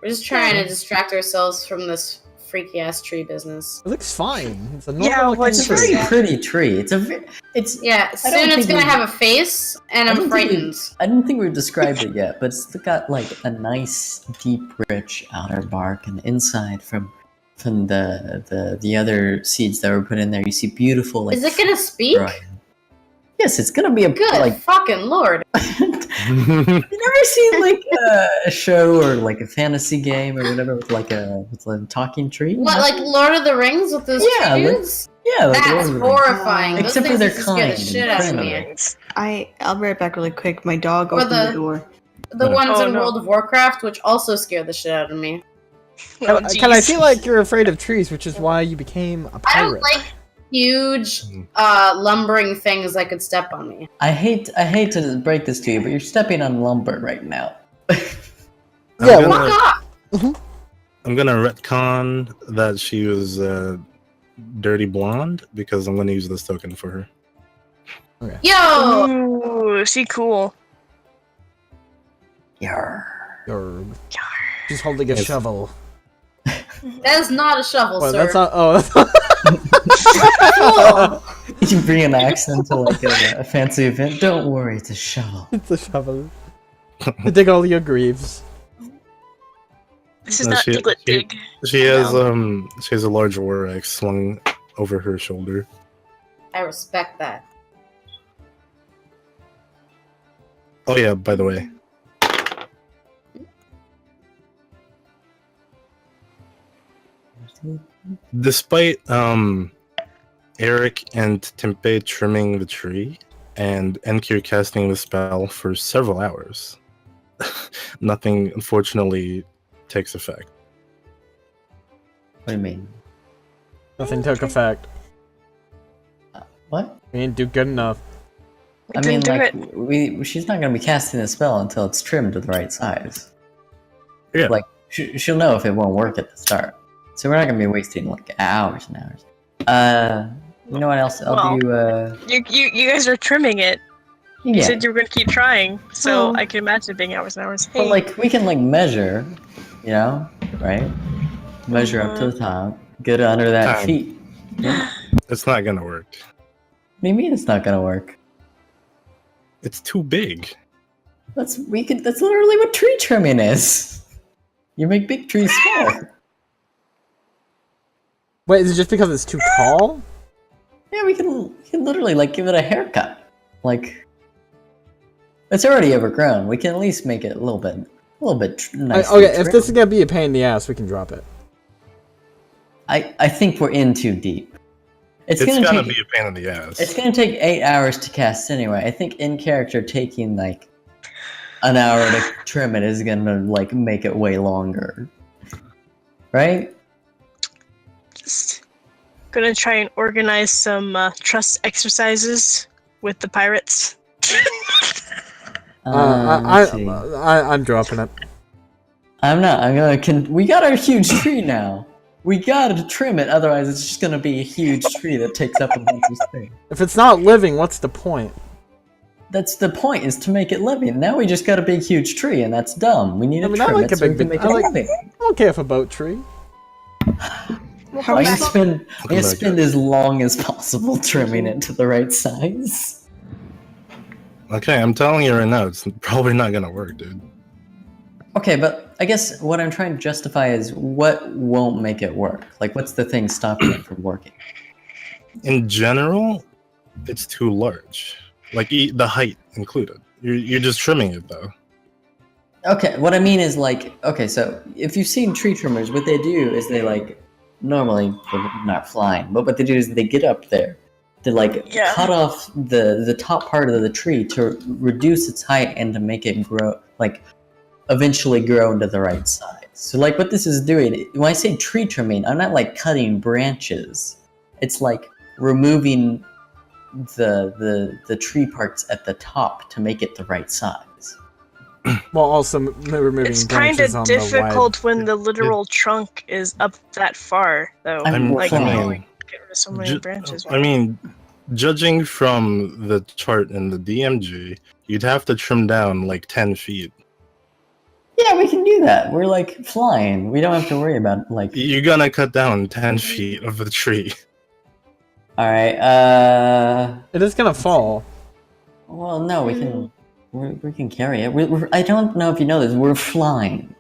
just trying to distract ourselves from this freaky ass tree business. It looks fine. It's a normal Yeah, looking what's It's a tree. very pretty tree. It's Yeah, don't soon it's think gonna we- have a face, and I I'm don't think frightened. I don't think we've described it yet, but it's got like a nice, deep, rich outer bark, and inside from the other seeds that were put in there, you see beautiful like. Is it gonna speak? growing. Yes, it's gonna be a Good like. fucking lord. You never seen like a show or like a fantasy game or whatever with a talking tree? What, like Lord of the Rings with those Yeah, tree like- dudes? Yeah, like That's Lord of the Rings. horrifying. Those Except for things they're used to scare the kind shit and out of friendly. me. I'll be right back really quick. My dog Or opened the- the door. The Oh, ones in no. World of Warcraft, which also scare the shit out of me. Oh, Can I jeez. feel like you're afraid of trees, which is why you became a I don't pirate? like huge, lumbering things that could step on me. I hate to break this to you, but you're stepping on lumber right now. Yeah, I'm well- Fuck off! I'm gonna retcon that she was dirty blonde because I'm gonna use this token for her. Yo! Ooh, is she cool? Yarr. You're... She's holding a Yes. shovel. That is not a shovel, Well, sir. that's not. Oh, that's Cool. You bring an accent to like a fancy event. Don't worry, it's a shovel. it's a shovel. To dig all your grieves. This is No, not she- Diglett she- Dig. She has a large war axe slung over her shoulder. I respect that. Oh yeah, by the way. Despite Eric and Tempe trimming the tree and Enkir casting the spell for several hours, nothing unfortunately takes effect. What do you mean? Nothing took effect. What? We didn't do good enough. We I mean, didn't do like she's not gonna be casting the spell until it's trimmed to the right size. Yeah. Like she'll know if it won't work at the start. So we're not gonna be wasting like hours and hours. You know what else? I'll do. You guys are trimming it. You Yeah. said you were going to keep trying, so Oh. I can imagine it being hours and hours. But like we can like measure, you know, right? Measure up to the top, get under that Time. feet. Yeah. It's not gonna work. What do you mean it's not gonna work? It's too big. That's literally what tree trimming is. You make big trees smaller. Wait, is it just because it's too tall? Yeah, we can literally like give it a haircut. Like, it's already overgrown. We can at least make it a little bit nice. Okay, if this is gonna be a pain in the ass, we can drop it. I think we're in too deep. It's gonna gonna take, be a pain in the ass. It's gonna take 8 hours to cast anyway. I think in character taking like an hour to trim it is gonna like make it way longer, right? Just gonna try and organize some trust exercises with the pirates. Let's see. I'm dropping it. I'm not. I'm gonna. We got our huge tree now. We gotta trim it, otherwise it's just gonna be a huge tree that takes up a bunch of space. If it's not living, what's the point? That's the point, is to make it living. Now we just got a big huge tree, and that's dumb. We need to I trim like it a so we big can bit. make it living. I'm okay with a boat tree. I'm gonna spend as long as possible trimming it to the right size. Okay, I'm telling you right now, it's probably not gonna work, dude. Okay, but I guess what I'm trying to justify is what won't make it work. Like, what's the thing stopping it from working? In general, it's too large. Like the height included. You're just trimming it though. Okay, what I mean is like, okay, so if you've seen tree trimmers, what they do is they like, normally they're not flying, but what they do is they get up there, they like cut off the top part of the tree to reduce its height and to make it grow, like eventually grow into the right size. So like what this is doing, when I say tree trimming, I'm not like cutting branches. It's like removing the tree parts at the top to make it the right size. While also removing It's kind branches of on difficult the wide... when the literal trunk is up that far, though. I'm Like, flying. get rid of so many branches. I mean, judging from the chart in the DMG, you'd have to trim down like 10 feet. Yeah, we can do that. We're like flying. We don't have to worry about like. You're gonna cut down 10 feet of the tree. All right. It is gonna fall. Well, no, we can. We can carry it. I don't know if you know this. We're flying.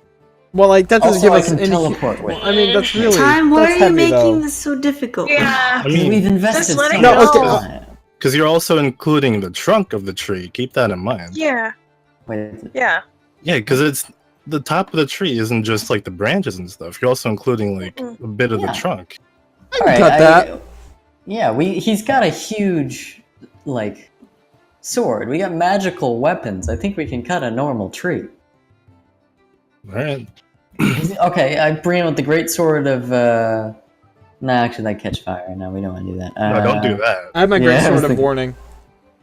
Well, like that doesn't Also, give I us can any... teleport with. Well, I mean, that's really... Time, why that's are you heavy, making though. this so difficult? Yeah. I mean, We've invested let so it much go. time. because you're also including the trunk of the tree. Keep that in mind. Yeah. Wait, Yeah. Yeah, because it's the top of the tree isn't just like the branches and stuff. You're also including like a bit of the Yeah. trunk. all right. cut that. Yeah, he's got a huge like sword. We got magical weapons. I think we can cut a normal tree. All right. Okay, I bring with the great sword of. No, actually, that catch fire. No, we don't want to do that. No, don't do that. I have my Yeah, great I was sword of thinking- warning.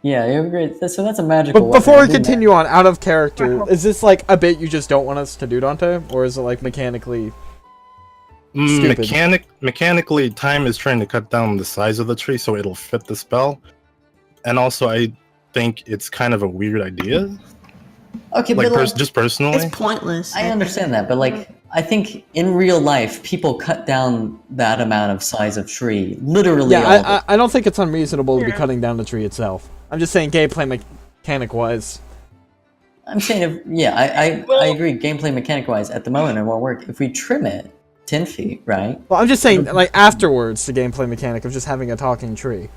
Yeah, you have a great. So that's a magical. But weapon. before I we do continue on, out of character, is this like a bit you just don't want us to do, Dante? Or is it like mechanically... Stupid. Mechanically, time is trying to cut down the size of the tree so it'll fit the spell. And also, I think it's kind of a weird idea. that. Okay, Like, but like, just personally. It's pointless. I understand that, but like, I think in real life, people cut down that amount of size of tree literally. all Yeah, the I don't think it's unreasonable to be Yeah. cutting down the tree itself. I'm just saying gameplay mechanic-wise. I'm saying, I Well- agree. Gameplay mechanic wise, at the moment, it won't work. If we trim it 10 feet, right? Well, I'm just saying, like, afterwards, the gameplay mechanic of just having a talking tree.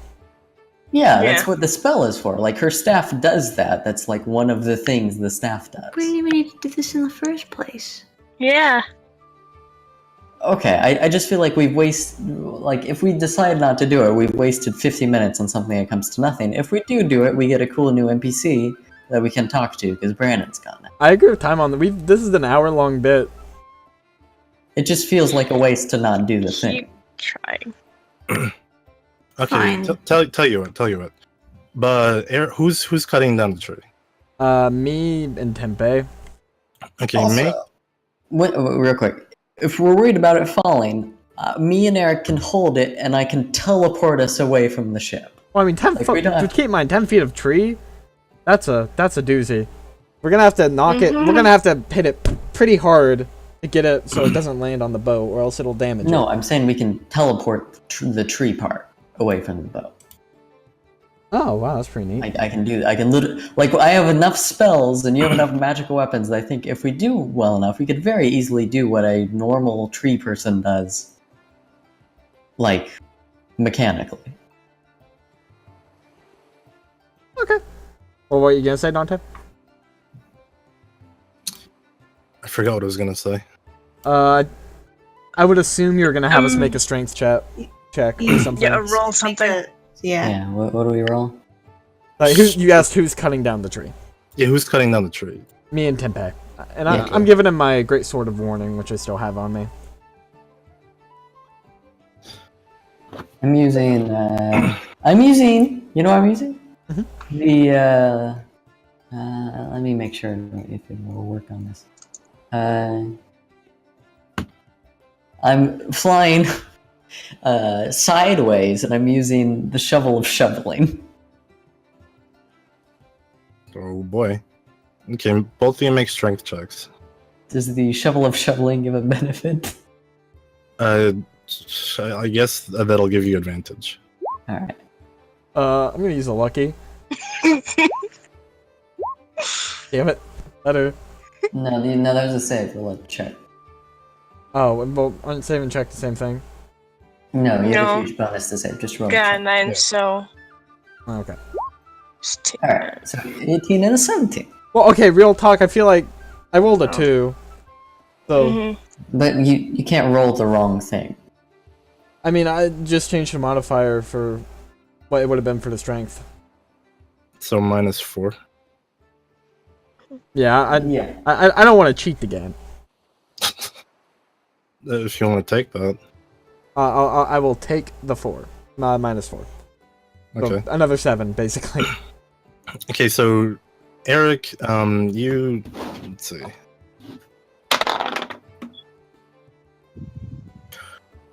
Yeah, that's Yeah. what the spell is for. Like her staff does that. That's like one of the things the staff does. We didn't even need to do this in the first place. Yeah. Okay, I just feel like we've wasted. Like if we decide not to do it, we've wasted 50 minutes on something that comes to nothing. If we do it, we get a cool new NPC that we can talk to because Brandon's gone now. I agree with time on the... This is an hour-long bit. It just feels like a waste to not do the thing. Keep trying. Okay, Fine. tell you what. But who's cutting down the tree? Me and Tempe. Okay, Also, me. real quick, if we're worried about it falling, me and Eric can hold it, and I can teleport us away from the ship. Well, I mean, 10 Like, foot... we don't have- Keep in mind, 10 feet of tree? That's a doozy. We're gonna have to knock it... We're gonna have to hit it pretty hard to get it so it doesn't land on the boat, or else it'll damage No, it. I'm saying we can teleport the tree part away from the boat. Oh, wow, that's pretty neat. I can do that. I can literally, like, I have enough spells and you have enough magical weapons that I think if we do well enough, we could very easily do what a normal tree person does, like, mechanically. Or what you gonna say, Dante? I forgot what I was gonna say. I would assume you're gonna have us make a strength check or something. Yeah, roll something. Yeah. Yeah, what do we roll? Like, you asked who's cutting down the tree. Yeah, who's cutting down the tree? Me and Tempe. And Yeah. I'm giving him my Great Sword of Warning, which I still have on me. I'm using, you know what I'm using? Mhm. The, let me make sure if it will work on this. I'm flying, sideways, and I'm using the shovel of shoveling. Oh boy. Okay, both of you make strength checks. Does the shovel of shoveling give a benefit? I guess that'll give you advantage. Alright. I'm gonna use a lucky. Damn it. Better. No, there's a save. We'll let check. Oh, well, aren't save and check the same thing? No, you have No. a huge bonus to save. Just roll. a Yeah, check. 9, Yeah. so Oh, okay. just take Alright, so 18 and a 17. Well, okay, real talk, I feel like I rolled a 2. So, Mhm. But you can't roll the wrong thing. I mean, I just changed the modifier for what it would have been for the strength. So -4. Yeah, Yeah. I don't want to cheat the game. If you want to take that. I will take the 4. -4. So Okay. another 7, basically. Okay, so Eric, you let's see.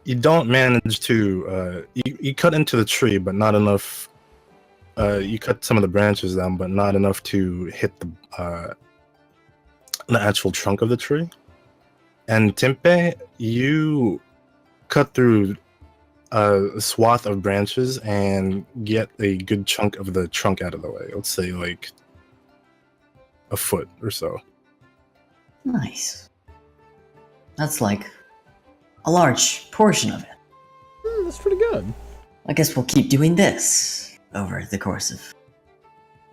You don't manage to you cut into the tree, but not enough. You cut some of the branches down, but not enough to hit the actual trunk of the tree. And Tempe, you cut through a swath of branches and get a good chunk of the trunk out of the way. Let's say like a foot or so. Nice. That's like a large portion of it. That's pretty good. I guess we'll keep doing this over the course of.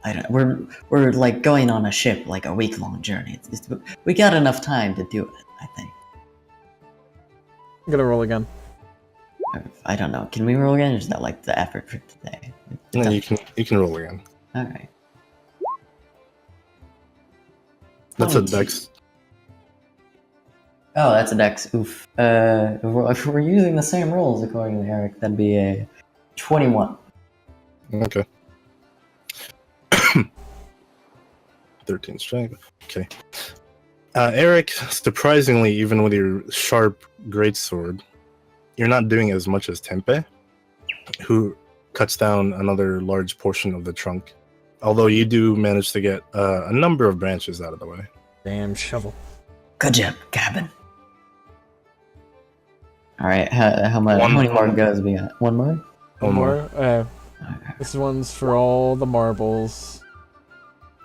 I don't. We're like going on a ship, like a week-long journey. We got enough time to do it, I think. I'm gonna roll again. I don't know. Can we roll again? Or is that like the effort for today? No, you can roll again. All right. That's a 22. dex. Oh, that's a dex. Oof. If we're using the same rules according to Eric, that'd be a 21. Okay. 13 strength. Okay. Eric, surprisingly, even with your sharp greatsword, you're not doing as much as Tempe, who cuts down another large portion of the trunk. Although you do manage to get a number of branches out of the way. Damn shovel. Good job, cabin. All right. How much? One How many more more. goes we got? One more. One more. This one's for all the marbles.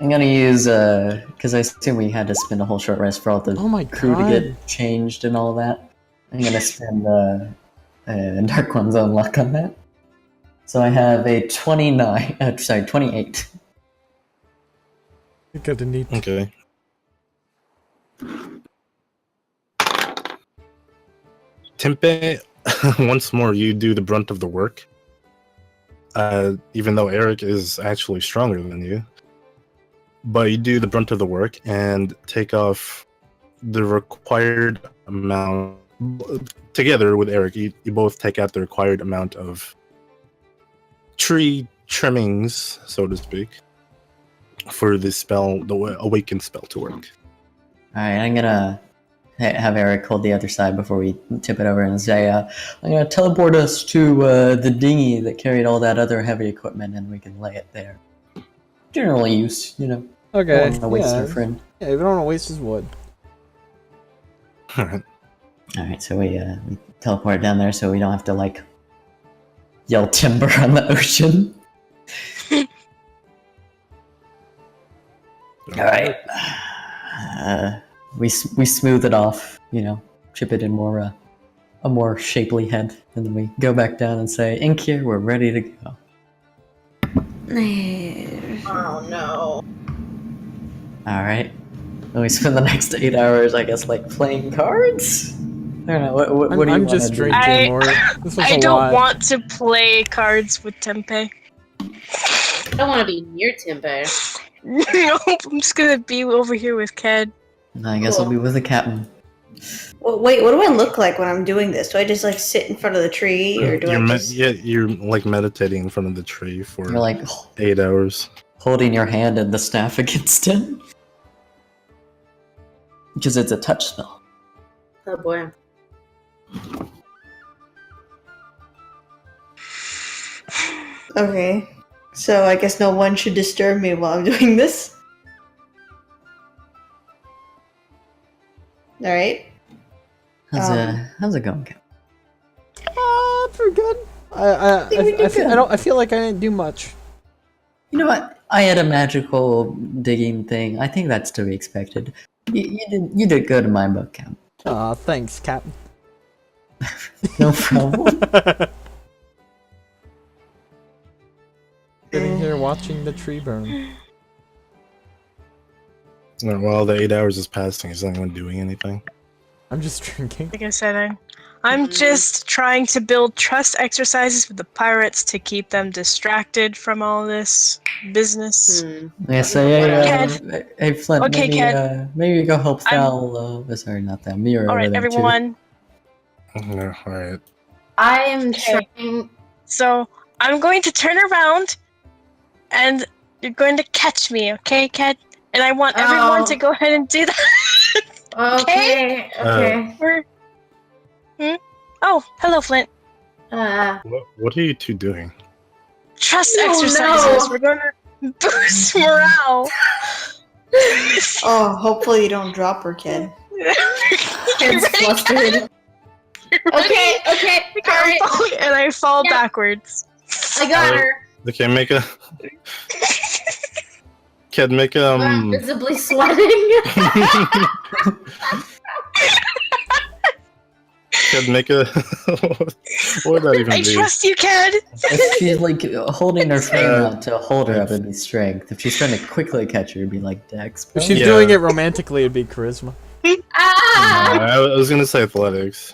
I'm gonna use because I assume we had to spend a whole short rest for all the Oh my crew god. to get changed and all that. I'm gonna spend Dark One's own luck on that. So I have a 29. 28. Good indeed. Okay. Tempe, once more, you do the brunt of the work. Even though Eric is actually stronger than you. But you do the brunt of the work and take off the required amount. Together with Eric, you both take out the required amount of tree trimmings, so to speak, for the spell, the awaken spell to work. All right. I'm gonna have Eric hold the other side before we tip it over and say, I'm gonna teleport us to the dinghy that carried all that other heavy equipment, and we can lay it there. General use, you know. Okay. Don't want to waste yeah. our friend. Yeah, we don't want to waste his wood. Alright. All right, so we teleport down there, so we don't have to like yell timber on the ocean. All right, we smooth it off, you know, chip it in more a more shapely head, and then we go back down and say, "Ink here, we're ready to go." Oh no. All right. Then we spend the next 8 hours, I guess, like playing cards. I don't know. What do you I'm want just to do? drinking I- more. This was I a don't lot. want to play cards with Tempe. I don't want to be near Timbe. Nope, I'm just gonna be over here with Ked. I guess I'll be with the captain. Well, wait, what do I look like when I'm doing this? Do I just like sit in front of the tree, or do I just? You're like meditating in front of the tree for You're like 8 hours. holding your hand and the staff against it. Because it's a touch spell. Oh boy. Okay, so I guess no one should disturb me while I'm doing this. All right. How's it going, Cap? Pretty good. I feel like I didn't do much. You know what? I had a magical digging thing. I think that's to be expected. You did good in my book, Cap. Aw, thanks, Captain. No problem. Sitting here watching the tree burn. While the 8 hours is passing, is anyone doing anything? I'm just drinking. Like I said, I'm just trying to build trust exercises with the pirates to keep them distracted from all this business. Yeah, so hey Flint, Okay, maybe you go help I'm- Thal. Sorry, not that. Mira. All over right, there, too. everyone. No, alright. I am Okay. trying. So I'm going to turn around, and you're going to catch me, okay, Ked? And I want everyone Oh. to go ahead and do that. Okay. Okay. We're... Oh, hello, Flint. What are you two doing? Trust Oh, exercises. no. We're gonna boost morale. Oh, hopefully you don't drop her, kid. Kid's flustered. Okay. Okay. All right. And I fall Yeah. backwards. I got her. Okay, make a. Kid, make I'm visibly sweating. Kid, make a. What would that even I be? trust you, Ked. If she's like holding her frame out to hold her up, it'd be strength. If she's trying to quickly catch her, it'd be like dex. If she's Yeah. doing it romantically, it'd be charisma. Ah! I was gonna say athletics.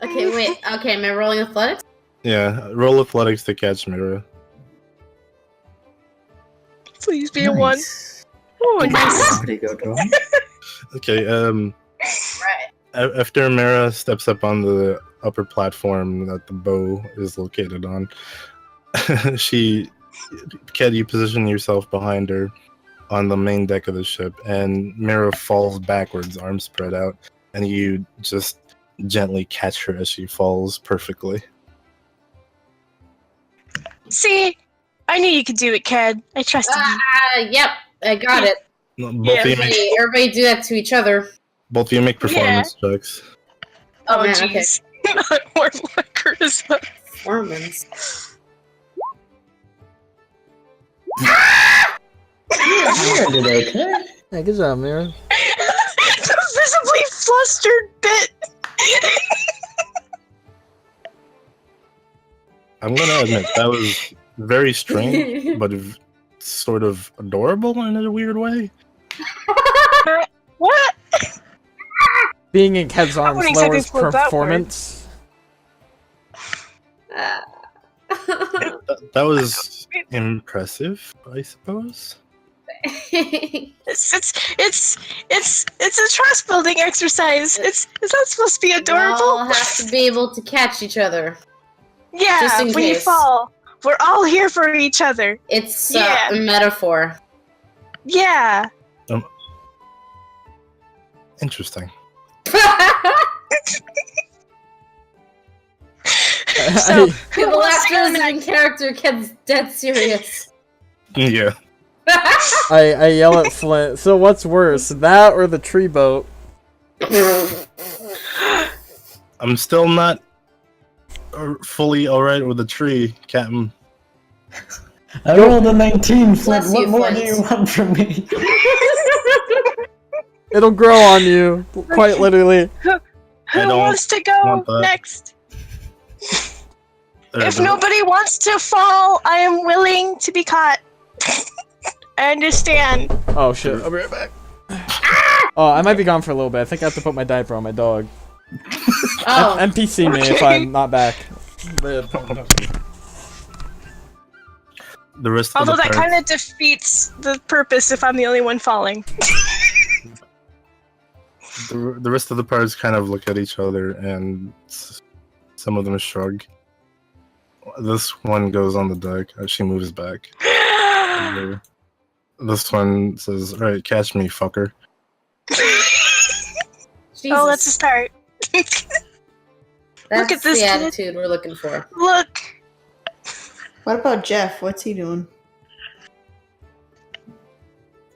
Okay. Wait. Okay. Am I rolling athletics? Yeah, roll athletics to catch Mira. Please be a one. Nice. Oh, nice. Pretty good roll. Okay, Right. after Mira steps up on the upper platform that the bow is located on, Ked, you position yourself behind her on the main deck of the ship, and Mira falls backwards, arms spread out, and you just gently catch her as she falls perfectly. See, I knew you could do it, Ked. I trusted you. Yep. I got it. Both Yeah, of you make Everybody do that to each other. performance checks. Oh, Oh, man. Okay. jeez. Not more like charisma. Performance. Mira did okay. Yeah, good job, Mira. The visibly flustered bit. I'm gonna admit that was very strange, but sort of adorable in a weird way. What? Being in Ked's arms wouldn't exactly lowers flip that performance. That was impressive, I suppose. It's a trust building exercise. It's not supposed to be We all adorable. have to be able to catch each other. Yeah, just in when you case. fall, we're all here for each other. It's Yeah. a metaphor. Yeah. Interesting. So, who People wants to after go this in next? character gets dead serious. Yeah. I yell at Flint. So what's worse, that or the tree boat? I'm still not fully alright with the tree, Captain. I rolled a 19, Flint. Bless What you, more do Flint. you want from me? It'll grow on you, quite literally. Who don't wants to go want that. next? If nobody wants to fall, I am willing to be caught. I understand. Oh shit! I'll be right back. Oh, I might be gone for a little bit. I think I have to put my diaper on my dog. Oh, NPC me if Okay. I'm not back. The rest of Although the that pirates, kind of defeats the purpose if I'm the only one falling. the rest of the pirates kind of look at each other, and some of them shrug. This one goes on the deck as she moves back. This one says, "All right, catch me, fucker." Jesus. Oh, that's a start. That's look at this the kid. attitude we're looking for. Look. What about Jeff? What's he doing?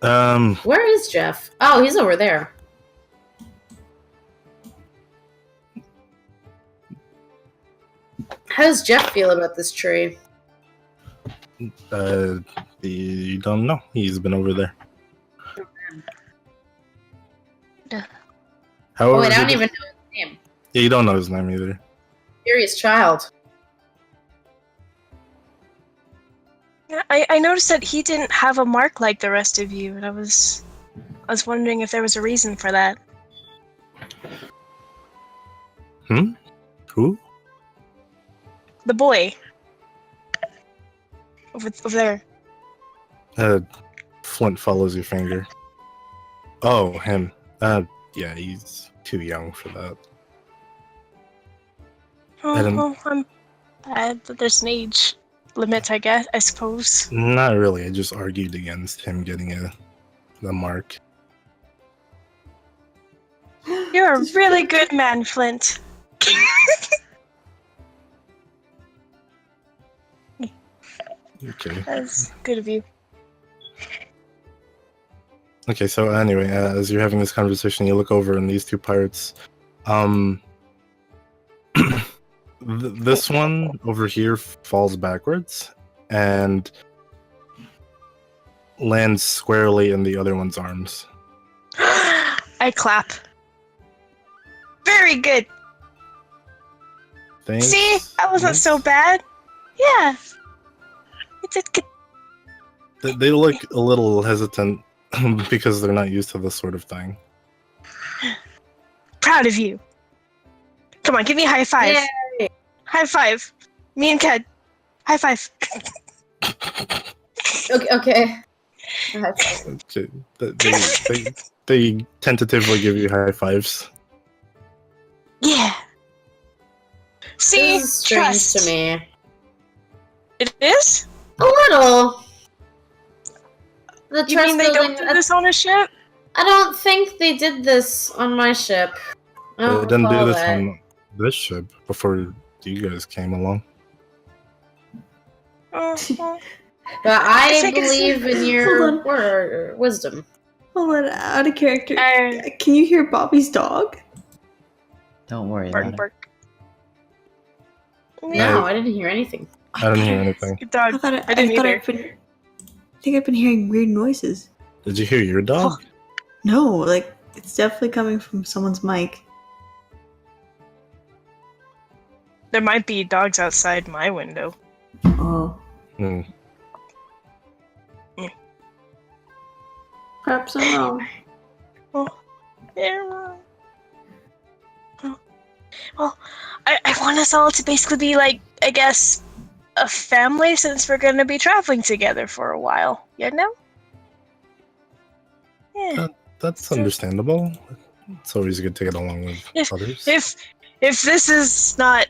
Where is Jeff? Oh, he's over there. How does Jeff feel about this tree? You don't know. He's been over there. Yeah. However, Oh, wait, I don't he- even know his name. Yeah, you don't know his name either. Curious Child. Yeah, I noticed that he didn't have a mark like the rest of you, and I was wondering if there was a reason for that. Who? The boy. Over there. Flint follows your finger. Oh, him. Yeah, he's too young for that. Oh, I don't- well, I'm bad that there's an age limit, I suppose. Not really. I just argued against him getting the mark. You're a really good man, Flint. Okay. That's good of you. Okay, so anyway, as you're having this conversation, you look over and these two pirates. This one over here falls backwards and lands squarely in the other one's arms. I clap. Very good. Thanks. See? That wasn't so bad. Yeah. It's a good. They look a little hesitant because they're not used to this sort of thing. Proud of you. Come on, give me a high five. Yay. High five. Me and Ked. High five. Okay. Okay, they tentatively give you high fives. Yeah. See? This is strange Trust. to me. It is? A little. The You trust mean they building. don't do this on a ship? I don't think they did this on my ship. I They don't didn't do recall this that. on this ship before you guys came along. Oh, well, But I think it's- believe in Hold your on. wisdom. Hold on, out of character. I- Can you hear Bobby's dog? Don't worry bark, about it. bark. No, I didn't hear anything. I didn't hear anything. Good dog. I thought I didn't either. I think I've been hearing weird noises. Did you hear your dog? No, like it's definitely coming from someone's mic. There might be dogs outside my window. Oh, Hmm. perhaps I'm wrong. Yeah. Well, I want us all to basically be like, I guess, a family since we're going to be traveling together for a while. You know? Yeah. That's understandable. It's always good to get along with If- others. If this is not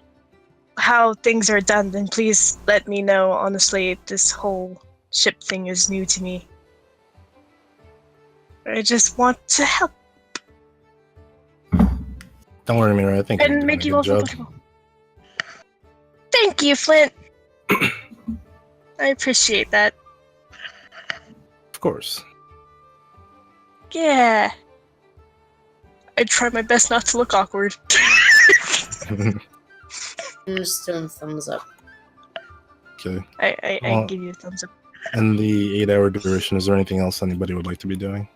how things are done, then please let me know. Honestly, this whole ship thing is new to me. I just want to help Don't worry, Mira. I think you're and doing make a you all good feel job. comfortable. Thank you, Flint. I appreciate that. Of course. Yeah. I try my best not to look awkward. I'm just doing thumbs up. Okay. I Well- give you a thumbs up. And the 8-hour duration, is there anything else anybody would like to be doing?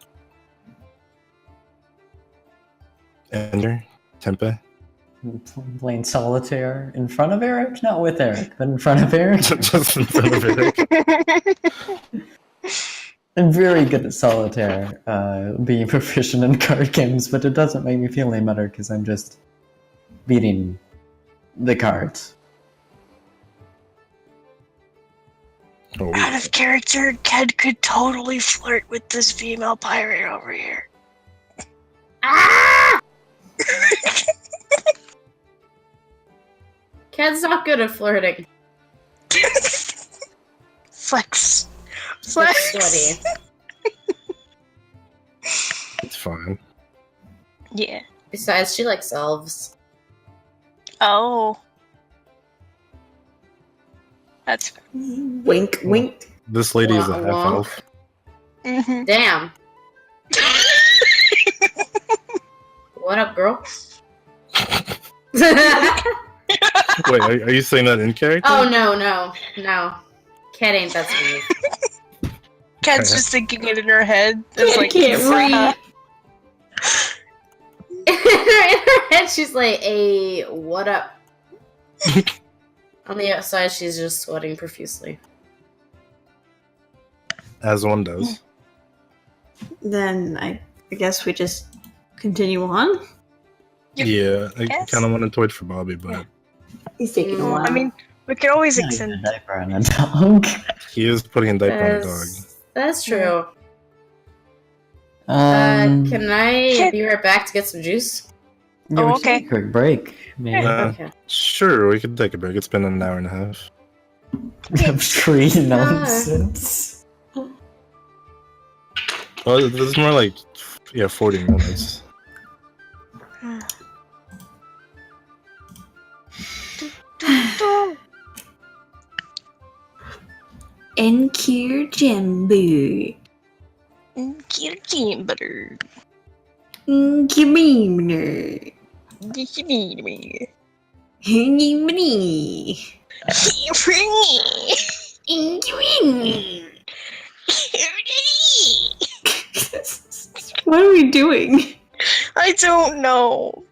Ender? Tempe? playing solitaire in front of Eric, not with Eric, but in front of Eric. Just in front of Eric. I'm very good at solitaire, being proficient in card games, but it doesn't make me feel any better because I'm just beating the cards. Oh, Out of character, Ked could totally flirt with this female pirate over here. Ah! Ked's not good at flirting. Flex. She's Flex. sweaty. it's fine. Yeah. Besides, she likes elves. Oh. That's Wink, wink. This lady is a half Wonk. elf. mm-hmm. Damn. What up, girl? Wait, are you saying that in character? Oh no. Ked ain't that smooth. Ked's just thinking it in her head. It's I like, can't read. In her head, she's like, "Hey, what up?" On the outside, she's just sweating profusely. As one does. Then I guess we just continue on. Yep. Yeah, I Yes. kind of wanted to wait for Bobby, but He's taking a Mm, while. I mean, we could always Not extend. even a diaper on a dog. he is putting a diaper on a dog. That's true. Can I Kid- be right back to get some juice? yeah, Oh, we can okay. take a quick break. Maybe. Okay. Sure, we could take a break. It's been an hour and a half. Of tree nonsense. Well, it's more like 40 minutes. Enkir Jembu. Kitty butter. Gimimner. Kitty. Himini. What are we doing? I don't know.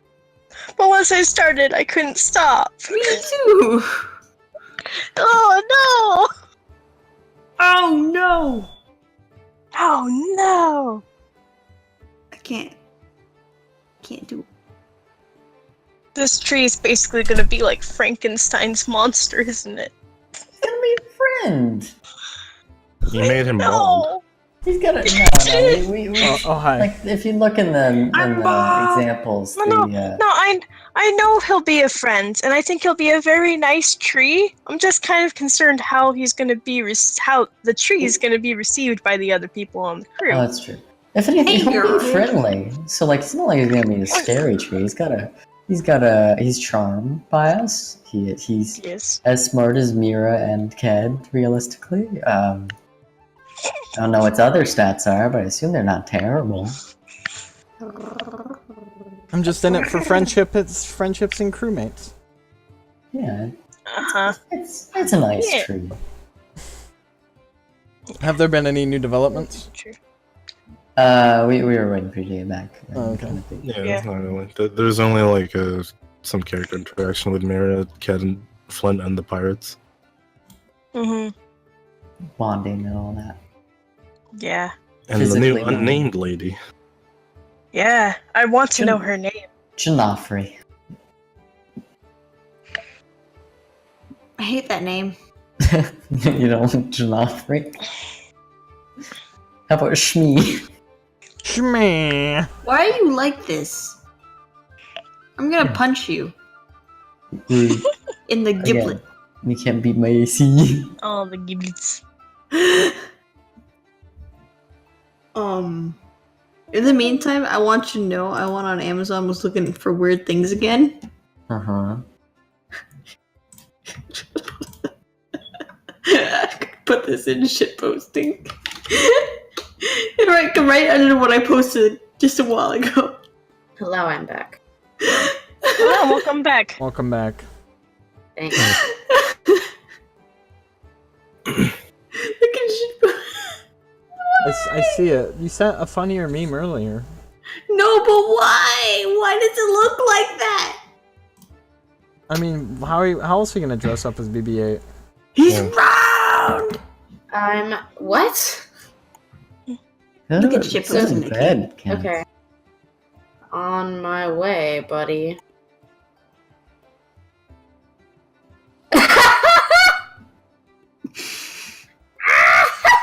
But once I started, I couldn't stop. Me too. Oh no! Oh no. Oh no! I can't do it. This tree is basically gonna be like Frankenstein's monster, isn't it? He's gonna be a friend. You made him bald. No! He's gonna no. We Oh, hi. like if you look in the bald. examples, No, the No, I know he'll be a friend, and I think he'll be a very nice tree. I'm just kind of concerned how he's gonna be, how the tree is gonna be received by the other people on the crew. oh, that's true. If anything, Hey, he'll girl. be friendly. So like, it's not like he's gonna be a scary tree. He's charmed by us. He's Yes. as smart as Mira and Ked, realistically. I don't know what his other stats are, but I assume they're not terrible. I'm just in it for friendships and crewmates. Yeah, Uh-huh. it's a nice Yeah. tree. Have there been any new developments? True. We were waiting for you to get back. Oh, okay. Yeah, Yeah. not really. There's only like some character interaction with Mira, Cat, and Flint, and the pirates. Mm-hmm. Bonding and all that. Yeah. And the new Physically unnamed lady. Yeah. I want to know her name. Janafri. I hate that name. You know, Janafri. How about Shmi? Shmee. Why are you like this? I'm gonna punch you Rude. in the Again, giblet. you can't beat my AC. Oh, the giblets. In the meantime, I want you to know I went on Amazon, was looking for weird things again. Uh huh. I could put this in shit posting. And right under what I posted just a while ago. Hello, I'm back. Oh, welcome back. Welcome back. Thanks. Look at shit post. I see it. You sent a funnier meme earlier. No, but why? Why does it look like that? I mean, how else are you gonna dress up as BB-8? He's Yeah. round. What? Look at Chip Go to listening to bed, Ken. Okay. On my way, buddy.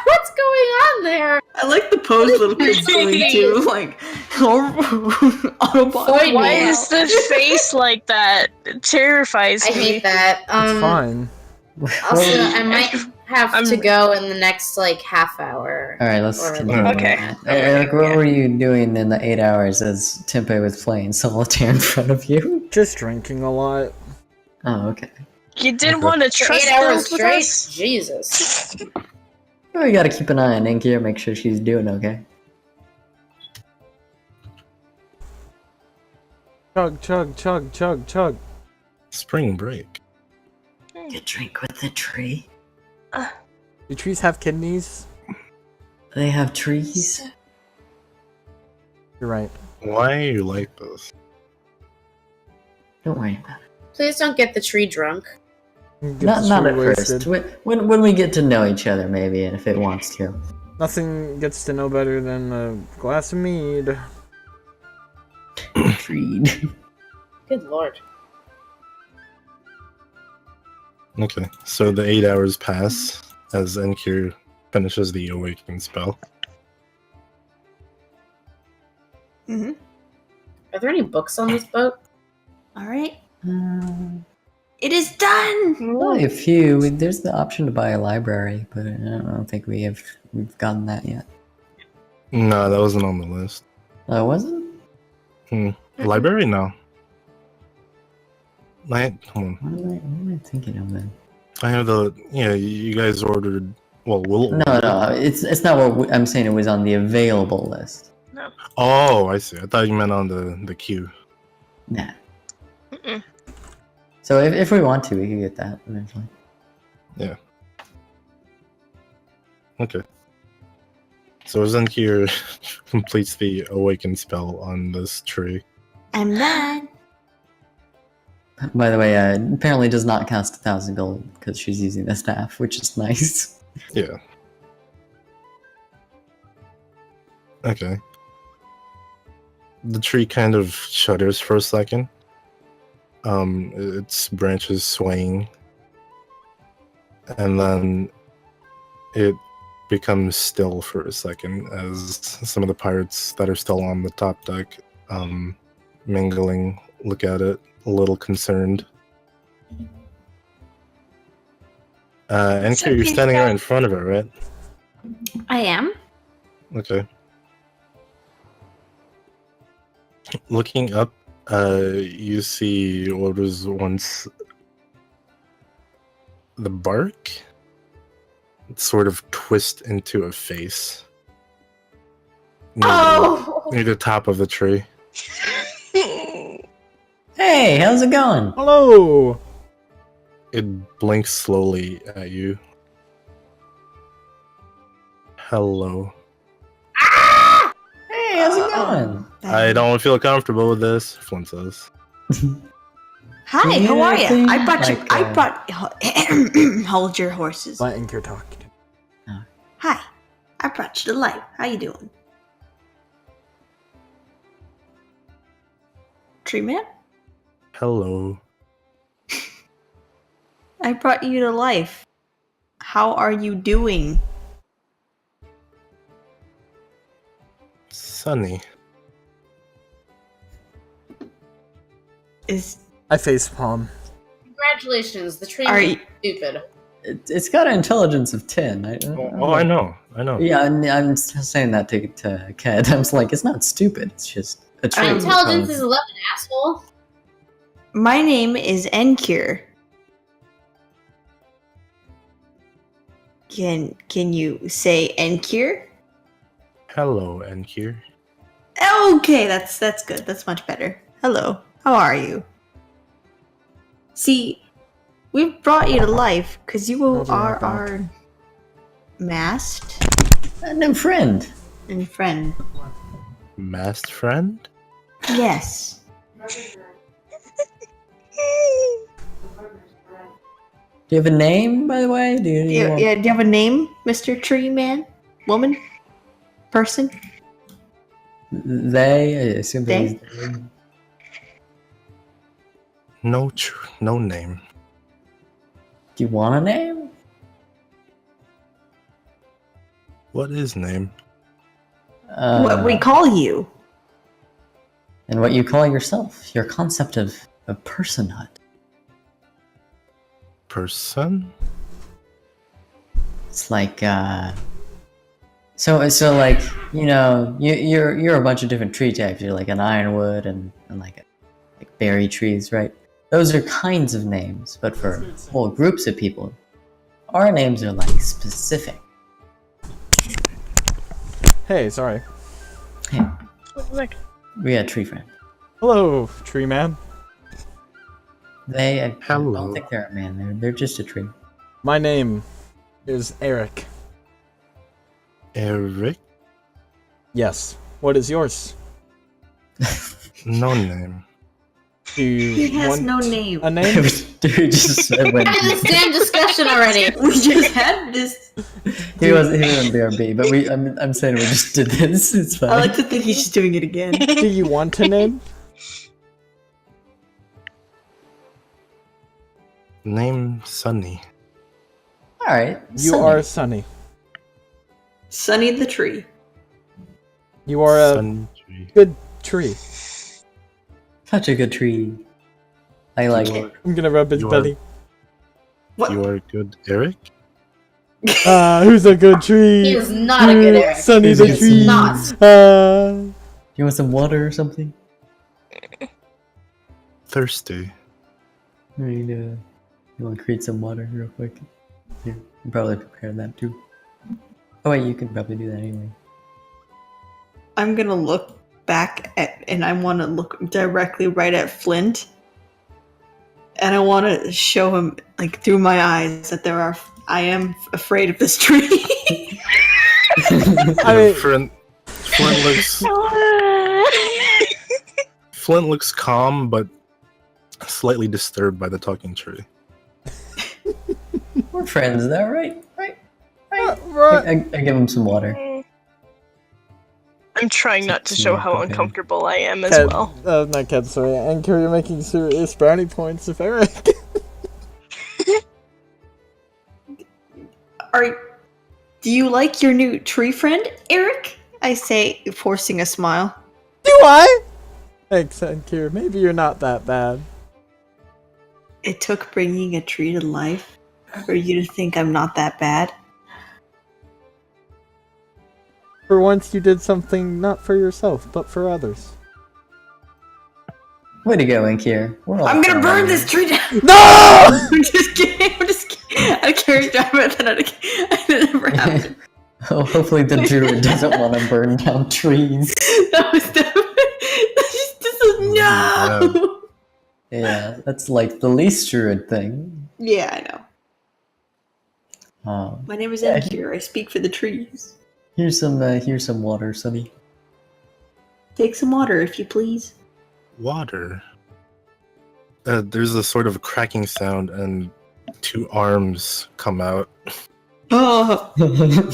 What's going on there? I like the pose little kid's doing too. Like, Autobot. Void Why me. is the face like that? It terrifies I me. hate that. It's fine. Also, I might have I'm- to go in the next like half hour. All right, let's Or- continue. Okay. on that. Eric, what were you doing in the 8 hours as Tempe was playing solitaire in front of you? Just drinking a lot. Oh, okay. You didn't Okay. want to For trust 8 hours build with straight? us? Jesus. Well, we gotta keep an eye on Inky, make sure she's doing okay. Chug, chug, chug, chug, chug. Spring break. You drink with the tree? Do trees have kidneys? They have trees? You're right. Why are you like this? Don't worry about it. Please don't get the tree drunk. Get Not the at tree first. When we get to know each other, maybe, and if it wants to. Nothing gets to know better than a glass of mead. Treed. Good lord. Okay, so the 8 hours pass as Enkir finishes the awakening spell. Mm-hmm. Are there any books on this boat? All right. It is done. Only a few. There's the option to buy a library, but I don't think we've gotten that yet. No, that wasn't on the list. Oh, was it? Library? No. Hold on. What am I thinking of then? I have the. Yeah, you guys ordered. Well, we'll. No, it's not what I'm saying. It was on the available list. Oh, I see. I thought you meant on the queue. Nah. Mm-mm. So if we want to, we can get that eventually. Okay. So Enkir completes the awaken spell on this tree. I'm done. By the way, apparently does not cost 1,000 gold because she's using the staff, which is nice. Yeah. Okay. The tree kind of shudders for a second. Its branches swaying. And then it becomes still for a second as some of the pirates that are still on the top deck, mingling, look at it, a little concerned. Enkir, you're standing right in front of it, right? I am. Okay. Looking up, you see what was once the bark sort of twist into a face near the top of the tree. Hey, how's it going? Hello! It blinks slowly at you. Hello. Hey, how's it going? I don't feel comfortable with this, Flint says. Hi, You how need are you? anything? I brought you. Like, I brought. Hold your horses. Let Inkir talk. Hi, I brought you to life. How you doing? Tree man? Hello. I brought you to life. How are you doing? Sunny. Is I facepalm. Congratulations, the tree Are is you- stupid. It's got an intelligence of 10. Oh, I know. Yeah, I'm saying that to Ked. I'm just like, it's not stupid. It's just a tree. My intelligence is 11, asshole. my name is Enkir. Can you say Enkir? Hello, Enkir. Okay, that's good. That's much better. Hello. How are you? See, we've brought you to life because you How'd you are like that? our masked A new friend. and friend. Masked friend? Yes. Do you have a name, by the way? Do you Yeah, want- yeah, do you have a name, Mr. Tree Man? Woman? Person? They? I assume that They? he's they. No name. Do you want a name? What is name? What we call you? And what you call yourself. Your concept of personhood. Person? It's like, so like, you know, you're a bunch of different tree types. You're like an ironwood and like berry trees, right? Those are kinds of names, but for whole groups of people, our names are like specific. Hey, sorry. Hey, Like, we got tree friend. Hello, tree man. I Hello. don't think they're a man. They're just a tree. My name is Eric. Eric? Yes. What is yours? No name. Do you He has want no name. a name? Dude just said when Had this damn discussion already. We just had this. he wasn't BRB, but I'm saying we just did this. It's fine. I like to think he's just doing it again. Do you want a name? Name Sunny. All right. You Sunny. are Sunny. Sunny the Tree. You are a Sunny tree. good tree. such a good tree. I like You it. are, I'm gonna rub his You are- belly. What? you are good, Eric? Who's a good tree? He is not a good Eric. Sunny the He's tree. not. You want some water or something? Thirsty. I mean, you want to create some water real quick? Here, you probably prepare that too. Oh wait, you can probably do that anyway. I'm gonna look back at, and I want to look directly right at Flint, and I want to show him, like, through my eyes that I am afraid of this tree. I mean- Flint looks calm, but slightly disturbed by the talking tree. We're friends, though, right? Right. Right. I give him some water. I'm trying not to show how Okay. uncomfortable I am as Cat, well. not Cat, sorry. Anchor, you're making serious brownie points of Eric. Do you like your new tree friend, Eric? I say, forcing a smile. Do I? Thanks, Anchor. Maybe you're not that bad. It took bringing a tree to life for you to think I'm not that bad. For once, you did something not for yourself, but for others. Way to go, Inkir. We're all I'm gonna friends. burn this tree down. No! I'm just kidding. I'm just kidding. I carried out that never happened. Oh, hopefully the druid doesn't want to burn down trees. That was no. Yeah, that's like the least druid thing. Yeah, I know. Um, My name is Yeah. Enkir. I speak for the trees. here's some water, Sunny. Take some water, if you please. Water. There's a sort of cracking sound, and two arms come out. Oh, I heard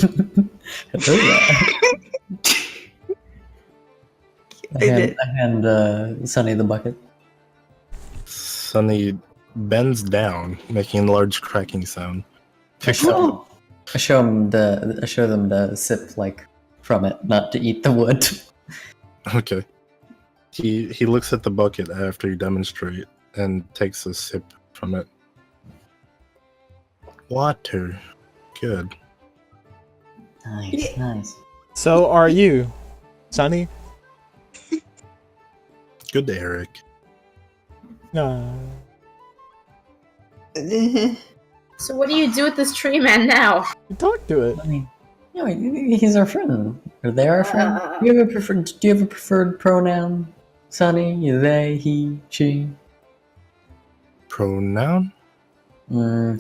that. I hand Sunny the bucket. Sunny bends down, making a large cracking sound. I Picks show, up, I show them to sip like from it, not to eat the wood. okay. He looks at the bucket after you demonstrate and takes a sip from it. Water. Good. Nice, Yeah. nice. So are you, Sunny? Good, Eric. No. So what do you do with this tree man now? You talk to it. I mean, you know, he's our friend. Or they are our friend. Do you have a preferred pronoun? Sunny, they, he, she. Pronoun? Do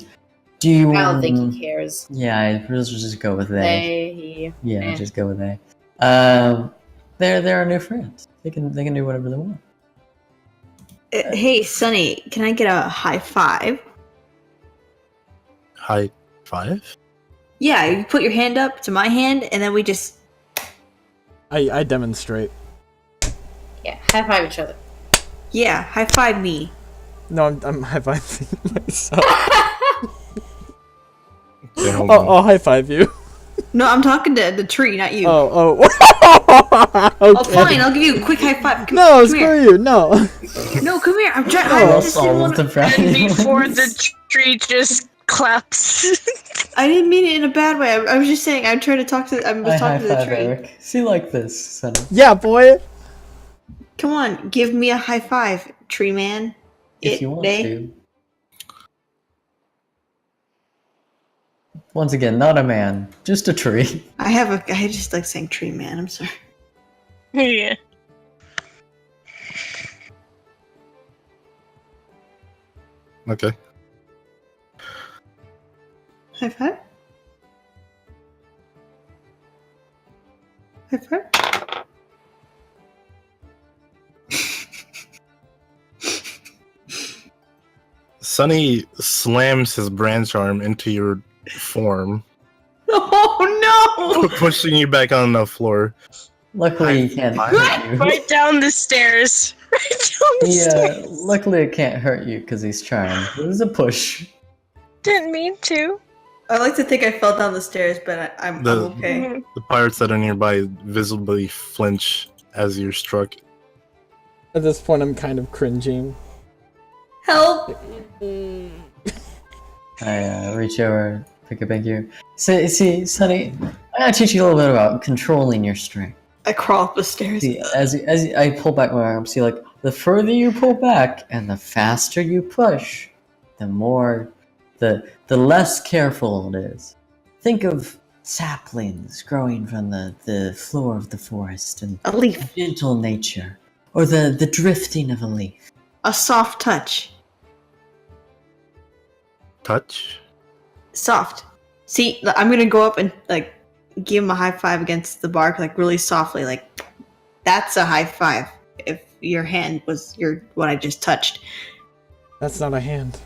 you? I don't think he cares. Yeah, let's just go with they. They, he. Yeah, eh. just go with they. They're our new friends. They can do whatever they want. Hey, Sunny, can I get a high five? high five? Yeah, you put your hand up to my hand, and then we just. I demonstrate. Yeah, high five each other. Yeah, high five me. No, I'm high fiving myself. Okay, hold on. I'll high five you. No, I'm talking to the tree, not you. Oh. Oh, Okay. fine. I'll give you a quick high five. Come, No, come screw here. you. No. No, come here. I'm trying. No. I Lost just all didn't of want the to. brownie Before ones. the tree just claps. I didn't mean it in a bad way. I was just saying. I'm trying to talk to. I was I high talking to the five tree. Eric. See like this, Sonny. Yeah, boy. Come on, give me a high five, tree man. If you want to. Once again, not a man, just a tree. I just like saying tree man. I'm sorry. Yeah. Okay. High five. High five. Sunny slams his branch arm into your form, Oh no! pushing you back on the floor. Luckily, he can't hurt you. Right down the stairs. Right down the stairs. Luckily, it can't hurt you because he's charmed. It was a push. Didn't mean to. I like to think I fell down the stairs, but I'm The- okay. Mhm. The pirates that are nearby visibly flinch as you're struck. At this point, I'm kind of cringing. Help! I reach over, pick up Ankir. See, Sonny, I gotta teach you a little bit about controlling your strength. I crawl up the stairs. See, as I pull back my arm, see, like, the further you pull back and the faster you push, the more, the less careful it is. Think of saplings growing from the floor of the forest and A leaf. gentle nature, or the drifting of a leaf. A soft touch. Touch? Soft. See, I'm gonna go up and like give him a high five against the bark, like really softly, like that's a high five. If your hand was what I just touched. That's not a hand.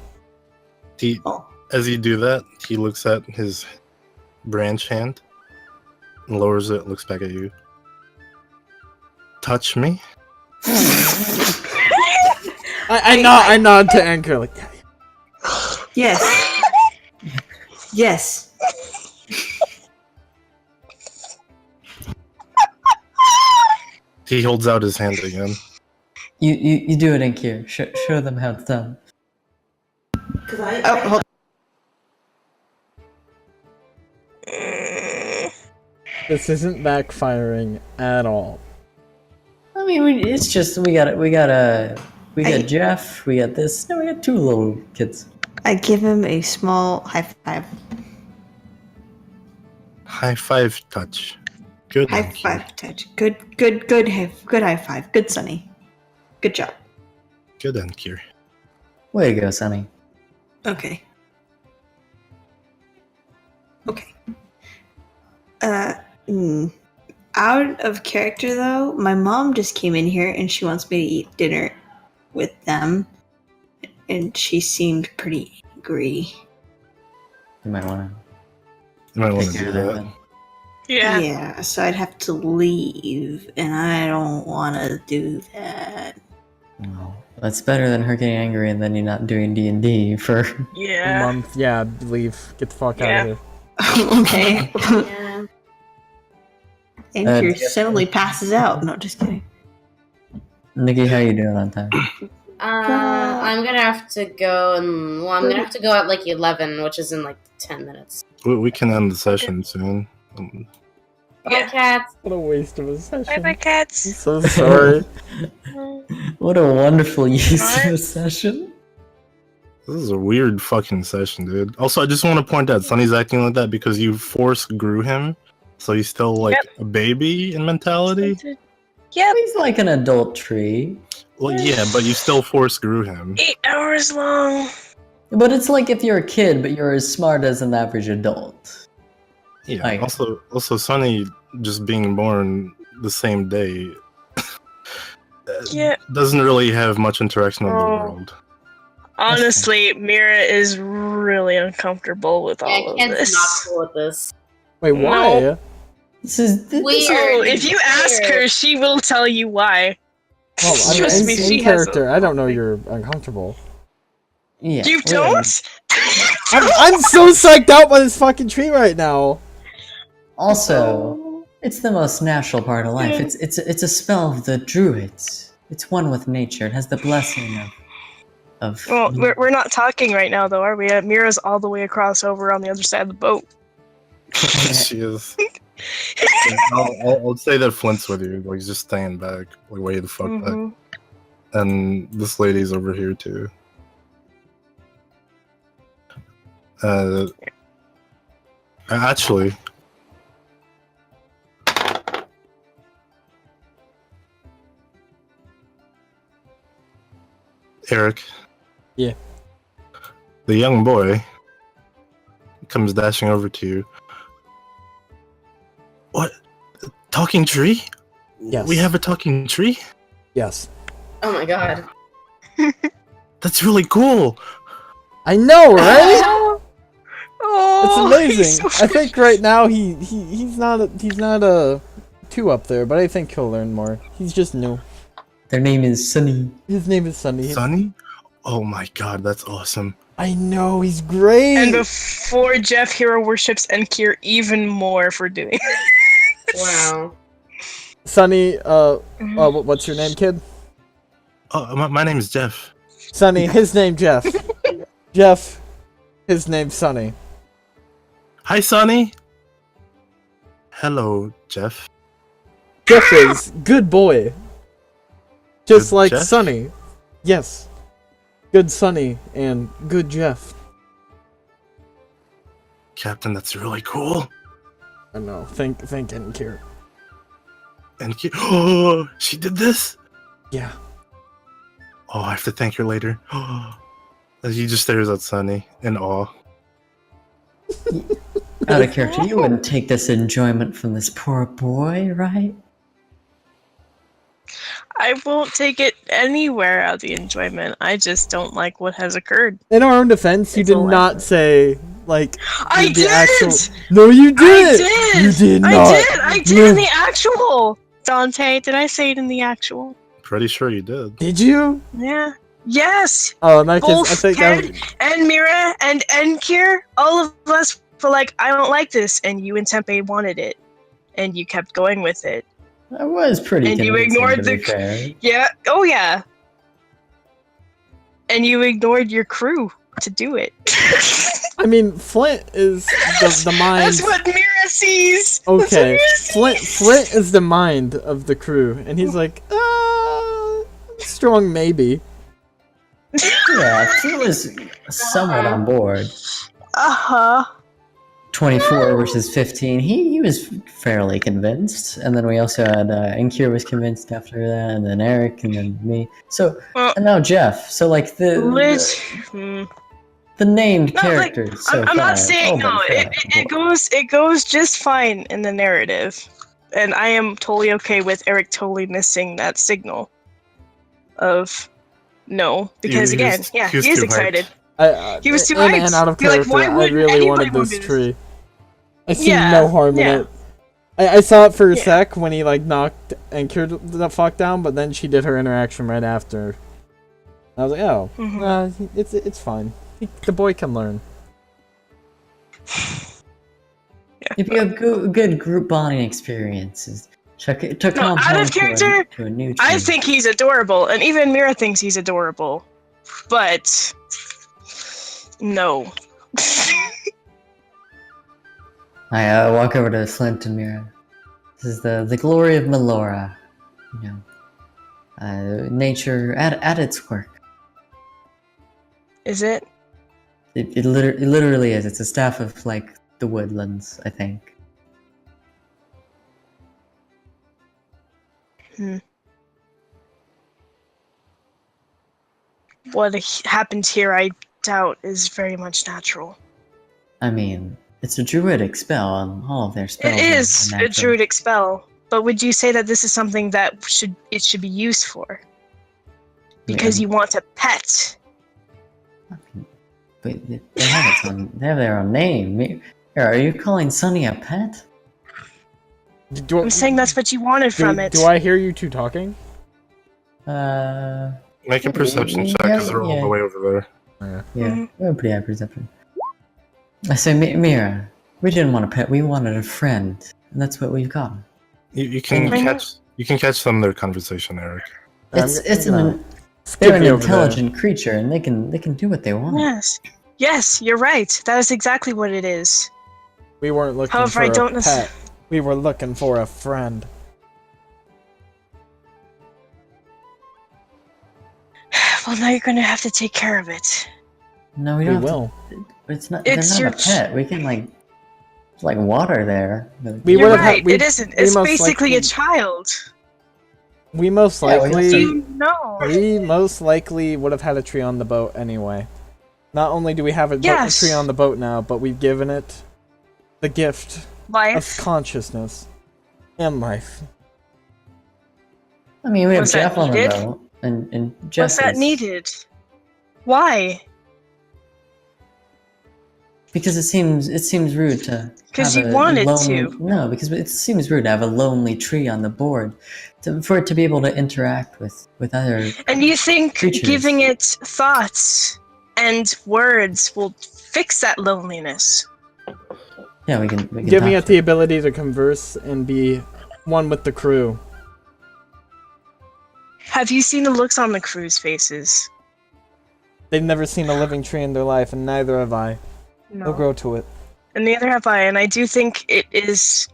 Oh. As you do that, he looks at his branch hand and lowers it, looks back at you. Touch me? I nod to Anchor like, yeah. Yes. Yes. He holds out his hand again. You do it, Ankir. Show them how it's done. Oh, hold. This isn't backfiring at all. I mean, it's just we got Jeff, we got this. No, we got two little kids. I give him a small high five. High five touch. Good. High Ankir. five touch. Good high five. Good, Sonny. Good job. Good, Ankir. Way to go, Sonny. Okay. Okay. Out of character though, my mom just came in here and she wants me to eat dinner with them, and she seemed pretty angry. You might want You might to want take to care do of that. that. Then. Yeah. Yeah, so I'd have to leave, and I don't want to do that. Well, that's better than her getting angry and then you not doing D&D for. A Yeah. month. Yeah, leave. Get the fuck out Yeah. of here. Okay. Yeah. And do your you have- suddenly passes out. No, just kidding. Nikki, how you doing on time? I'm gonna have to go I'm gonna have to go at like 11, which is in like 10 minutes. We can end the session soon. Bye, Yeah. cats. What a waste of a session. Bye bye, I'm cats. so sorry. What a wonderful use of a What? session. This is a weird fucking session, dude. Also, I just want to point out, Sonny's acting like that because you force grew him, so he's still like a baby in mentality. Yep. He's like an adult tree. Well, yeah, but you still force grew him. 8 hours long. But it's like if you're a kid, but you're as smart as an average adult. Yeah. Like- Also, Sonny just being born the same day Yeah. doesn't really have much interaction with the Oh. world. Honestly, Mira is really uncomfortable with all Yeah, of Ken's this. not cool with this. Wait, why? No. This is Weird. Oh, if you ask Weird. her, she will tell you why. Well, I mean, Trust in, me, in she has character, a- I don't know you're uncomfortable. Yeah. You we- don't? I'm so psyched out by this fucking tree right now. Also, it's the most natural part of life. It's a spell of the druids. It's one with nature. It has the blessing of. Well, we're not talking right now, though, are we? Mira's all the way across over on the other side of the boat. She is. I'll say that Flint's with you. Like, he's just staying back, like way the fuck back. Mhm. And this lady's over here too. Actually, Eric. Yeah. The young boy comes dashing over to you. What? Talking tree? Yes. We have a talking tree? Yes. Oh my god. That's really cool. I know, right? Oh, It's he's amazing. so I think right now he's not a 2 up there, but I think he'll learn more. He's just new. Their name is Sunny. His name is Sunny. Sunny? Oh my god, that's awesome. I know, he's great. And before Jeff Hero worships Enkir even more for doing Wow. Sunny, what's your name, kid? Oh, my name is Jeff. Sunny, his name Jeff. Jeff, his name Sunny. Hi, Sunny. Hello, Jeff. Jeff is good boy. Just Good like Jeff? Sunny. Yes. Good Sunny and good Jeff. Captain, that's really cool. I know. Think and care. And oh, she did this? Yeah. Oh, I have to thank her later. As he just stares at Sunny in awe. Out of character, you wouldn't take this enjoyment from this poor boy, right? I won't take it anywhere out of the enjoyment. I just don't like what has occurred. In our own defense, you It's did a not lesson. say like I the did! actual. No, you I did. did! You did not. I did in the actual! Dante, did I say it in the actual? Pretty sure you did. Did you? Yeah. Yes! Oh, in that case, I Both think Ted and Mira and Enkir, all of us were like, I don't like this, and you and Tempe wanted it. And you kept going with it. I was pretty And you convincing, ignored to be the- fair. Yeah, oh yeah. And you ignored your crew to do it. I mean, Flint is the mind. That's what Mira sees! That's what Okay, Mira sees. Flint is the mind of the crew, and he's like, strong maybe. Yeah, he was somewhat on board. Uh-huh. 24 versus 15. He was fairly convinced, and then we also had Enkir was convinced after that, and then Eric, and then me. So Well, and now Jeff. So like the named No, like, characters. so I'm not far saying all no. been fair. It goes just fine in the narrative, and I am totally okay with Eric totally missing that signal of no, because He again, was- yeah, he was he is too excited. He was too in hyped. and out of You're like, character. why I would really anybody wanted want this this? tree. I see Yeah, no harm in yeah. it. I saw it for a Yeah. sec when he like knocked and cured the fuck down, but then she did her interaction right after. I was like, oh, Mhm. it's fine. The boy can learn. If you have good group bonding experiences, to out of compound character, to a new I team. think he's adorable, and even Mira thinks he's adorable, but no. I walk over to Flint and Mira. This is the glory of Melora. You know, nature at its work. Is it? It literally is. It's a staff of like the woodlands, I think. What happens here, I doubt, is very much natural. I mean, it's a druidic spell, and all of their spells. It is are a natural. druidic spell, but would you say that this is something that should be used for? Because Yeah. you want a pet. But they have its own. They have their own name. Here, are you calling Sunny a pet? I'm saying that's what you wanted from it. Do I hear you two talking? Make a perception check because they're all the way over there. Yeah, we have pretty high perception. I say, Mira, we didn't want a pet. We wanted a friend, and that's what we've got. You can catch some of their conversation, Eric. They're an intelligent creature, and they can do what they want. Yes, you're right. That is exactly what it is. We weren't looking However, for I don't a pet. We were looking for a friend. Well, now you're gonna have to take care of it. No, we will. It's not. It's they're not a pet. We can like water there. You're right. It isn't. It's basically a child. We most likely. We most likely would have had a tree on the boat anyway. Not only do we have a tree on the boat now, but we've given it the gift of consciousness and life. I mean, we have Jeff on the boat, and Jeff. Was that needed? Why? Because it seems rude to. Because you wanted to. No, because it seems rude to have a lonely tree on the board, for it to be able to interact with other. And you think creatures. Giving it thoughts and words will fix that loneliness? Yeah, we can giving it the ability to converse and be one with the crew. Have you seen the looks on the crew's faces? They've never seen a living tree in their life, and neither have I. No. They'll grow to it. And neither have I, and I do think it is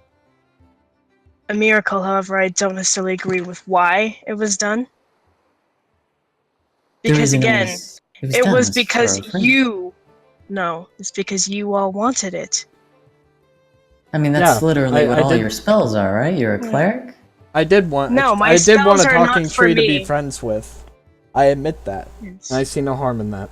a miracle. However, I don't necessarily agree with why it was done. Because again, it was because it's because you all wanted it. I mean, that's literally what all your spells are, right? You're a cleric? I did want I did want a talking tree to be friends with. I admit that. Yes. And I see no harm in that.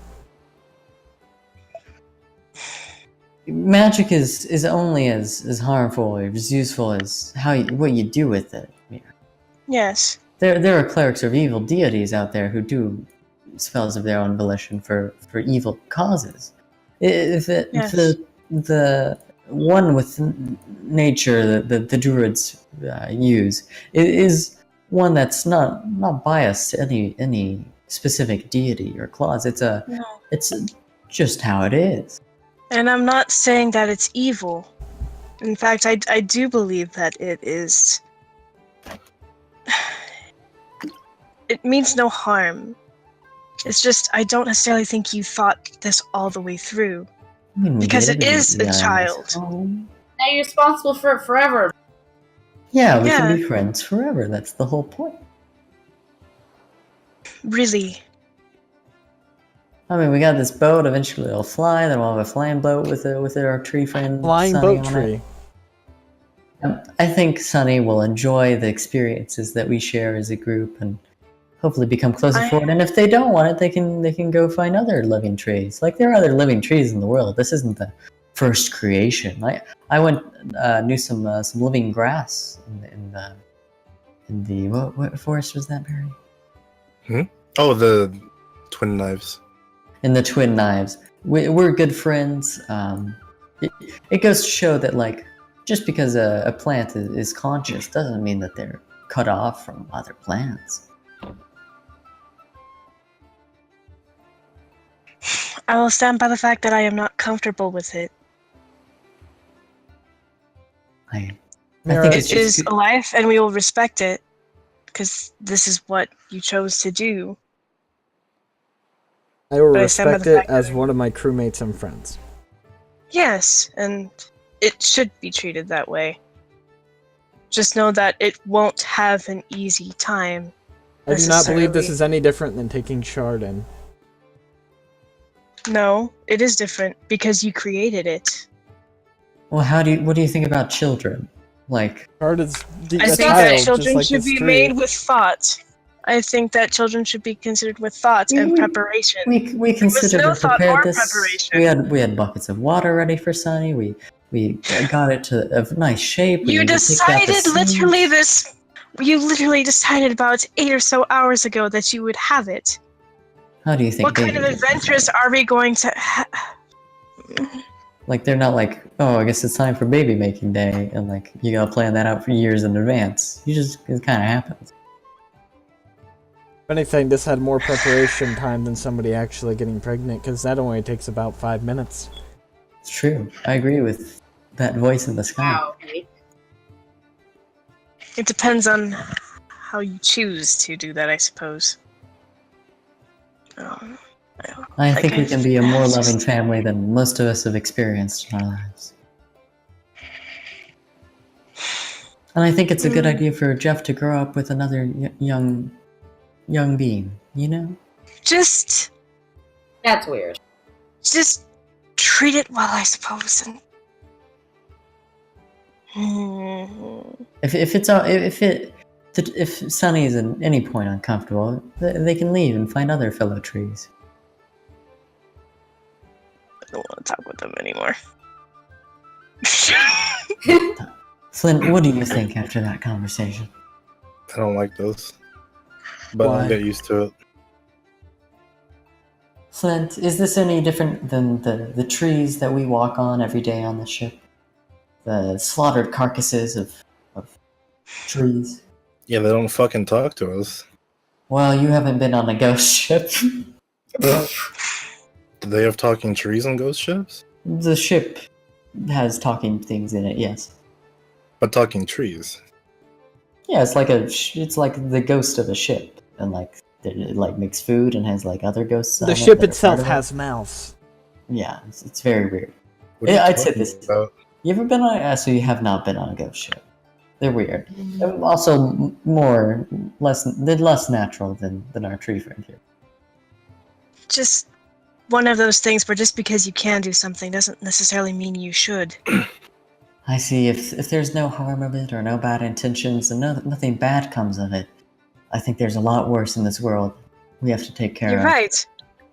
Magic is only as harmful or as useful as what you do with it. Yeah. Yes. There are clerics of evil deities out there who do spells of their own volition for evil causes. If the one with nature that the druids use is one that's not biased to any specific deity or clause. It's just how it is. And I'm not saying that it's evil. In fact, I do believe that it is. It means no harm. It's just I don't necessarily think you thought this all the way through. Because it is a child. Now you're responsible for it forever. Yeah, we can be friends forever. That's the whole point. Really? I mean, we got this boat. Eventually, it'll fly. Then we'll have a flying boat with our tree friend. Flying Sunny boat tree. I think Sunny will enjoy the experiences that we share as a group, and hopefully become closer for it. And if they don't want it, they can go find other living trees. Like, there are other living trees in the world. This isn't the first creation. I went knew some living grass in the what forest was that, Barry? Oh, the Twin Knives. In the Twin Knives. We're good friends. It goes to show that, like, just because a plant is conscious doesn't mean that they're cut off from other plants. I will stand by the fact that I am not comfortable with it. I think it is a life, and we will respect it, because this is what you chose to do. I will respect it as one of my crewmates and friends. Yes, and it should be treated that way. Just know that it won't have an easy time. I do not believe this is any different than taking Shard in. No, it is different because you created it. Well, what do you think about children? Like, Shard is I think that children should be made with thought. I think that children should be considered with thought and preparation. We considered no and prepared this. Preparation. We had buckets of water ready for Sunny. We got it to a nice shape. You decided literally this. You literally decided about 8 or so hours ago that you would have it. How do you think? What kind of adventures are we going to? Like they're not like, oh, I guess it's time for baby making day, and like you gotta plan that out for years in advance. It kind of happens. If anything, this had more preparation time than somebody actually getting pregnant, because that only takes about 5 minutes. It's true. I agree with that voice in the sky. Wow. It depends on how you choose to do that, I suppose. I think we can be a more loving family than most of us have experienced in our lives. And I think it's a good idea for Jeff to grow up with another young being, you know? That's weird. Just treat it well, I suppose. And... If Sunny is at any point uncomfortable, they can leave and find other fellow trees. I don't want to talk with them anymore. Flint, what do you think after that conversation? I don't like those. But I'll get used to it. Flint, is this any different than the trees that we walk on every day on the ship? The slaughtered carcasses of trees? Yeah, they don't fucking talk to us. Well, you haven't been on a ghost ship. Do they have talking trees on ghost ships? The ship has talking things in it, yes. But talking trees? Yeah, it's like the ghost of a ship, and like it like makes food and has like other ghosts. The ship itself has mouths. Yeah, it's very weird. Yeah, I'd say this. About? You ever been on? So you have not been on a ghost ship. They're weird. Also, less natural than our tree friend here. Just one of those things where just because you can do something doesn't necessarily mean you should. I see. If there's no harm of it or no bad intentions and nothing bad comes of it, I think there's a lot worse in this world we have to take care of. You're right.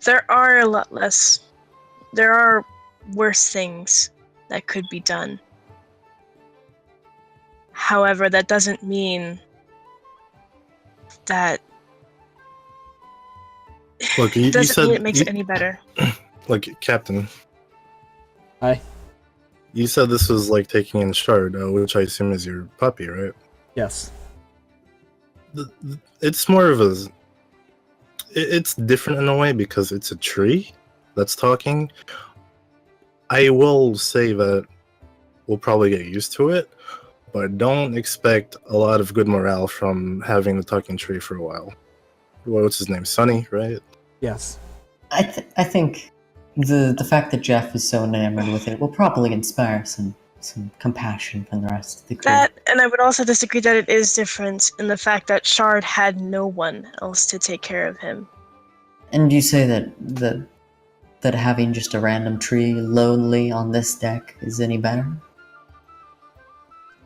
There are a lot less. There are worse things that could be done. However, that doesn't mean that Look, it doesn't mean it makes it any better. Look, Captain. Hi. You said this was like taking in Shard, which I assume is your puppy, right? Yes. It's more of a... It's different in a way because it's a tree that's talking. I will say that we'll probably get used to it, but don't expect a lot of good morale from having the talking tree for a while. What's his name? Sunny, right? Yes. I think the fact that Jeff is so enamored with it will probably inspire some compassion from the rest of the crew. That, and I would also disagree that it is different in the fact that Shard had no one else to take care of him. And you say that having just a random tree lonely on this deck is any better?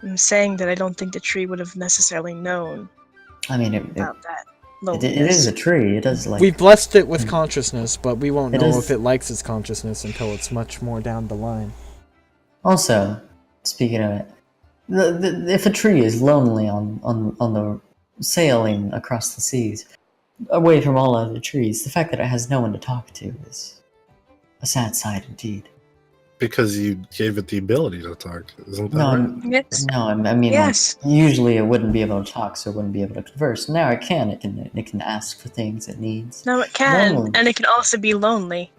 I'm saying that I don't think the tree would have necessarily known about that. It is a tree. It does like... We blessed it with consciousness, but we won't know if it likes its consciousness until it's much more down the line. Also, speaking of it, if a tree is lonely on the sailing across the seas, away from all other trees, the fact that it has no one to talk to is a sad sight indeed. Because you gave it the ability to talk, isn't that right? Yes. No, I mean, yes. Like, usually it wouldn't be able to talk, so it wouldn't be able to converse. Now it can. It can ask for things it needs. No, it can, and it can also be lonely.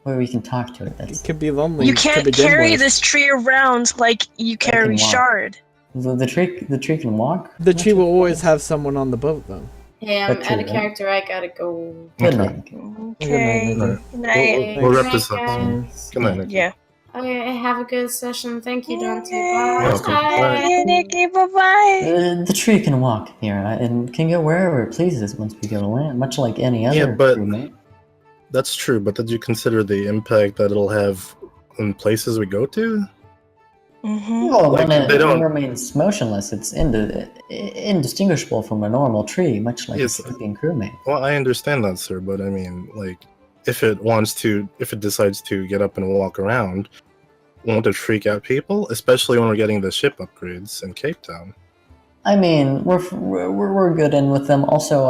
Where we can talk to it. It could be lonely. You can't carry this tree around like you carry Shard. The tree can walk. The tree will always have someone on the boat, though. Hey, I'm out of character. I gotta go. Good night. Okay. Good night. We'll wrap this up. Good night, Nikki. Yeah. Okay, have a good session. Thank you, Dante. Welcome. Bye. Nikki, bye-bye. The tree can walk here and can go wherever it pleases once we go to land, much like any other crewmate. That's true, but did you consider the impact that it'll have in places we go to? Mm-hmm. Well, when it remains motionless, it's indistinguishable from a normal tree, much like a sleeping crewmate. Well, I understand that, sir, but I mean, like, if it decides to get up and walk around, won't it freak out people? Especially when we're getting the ship upgrades in Cape Town. I mean, we're good in with them. Also,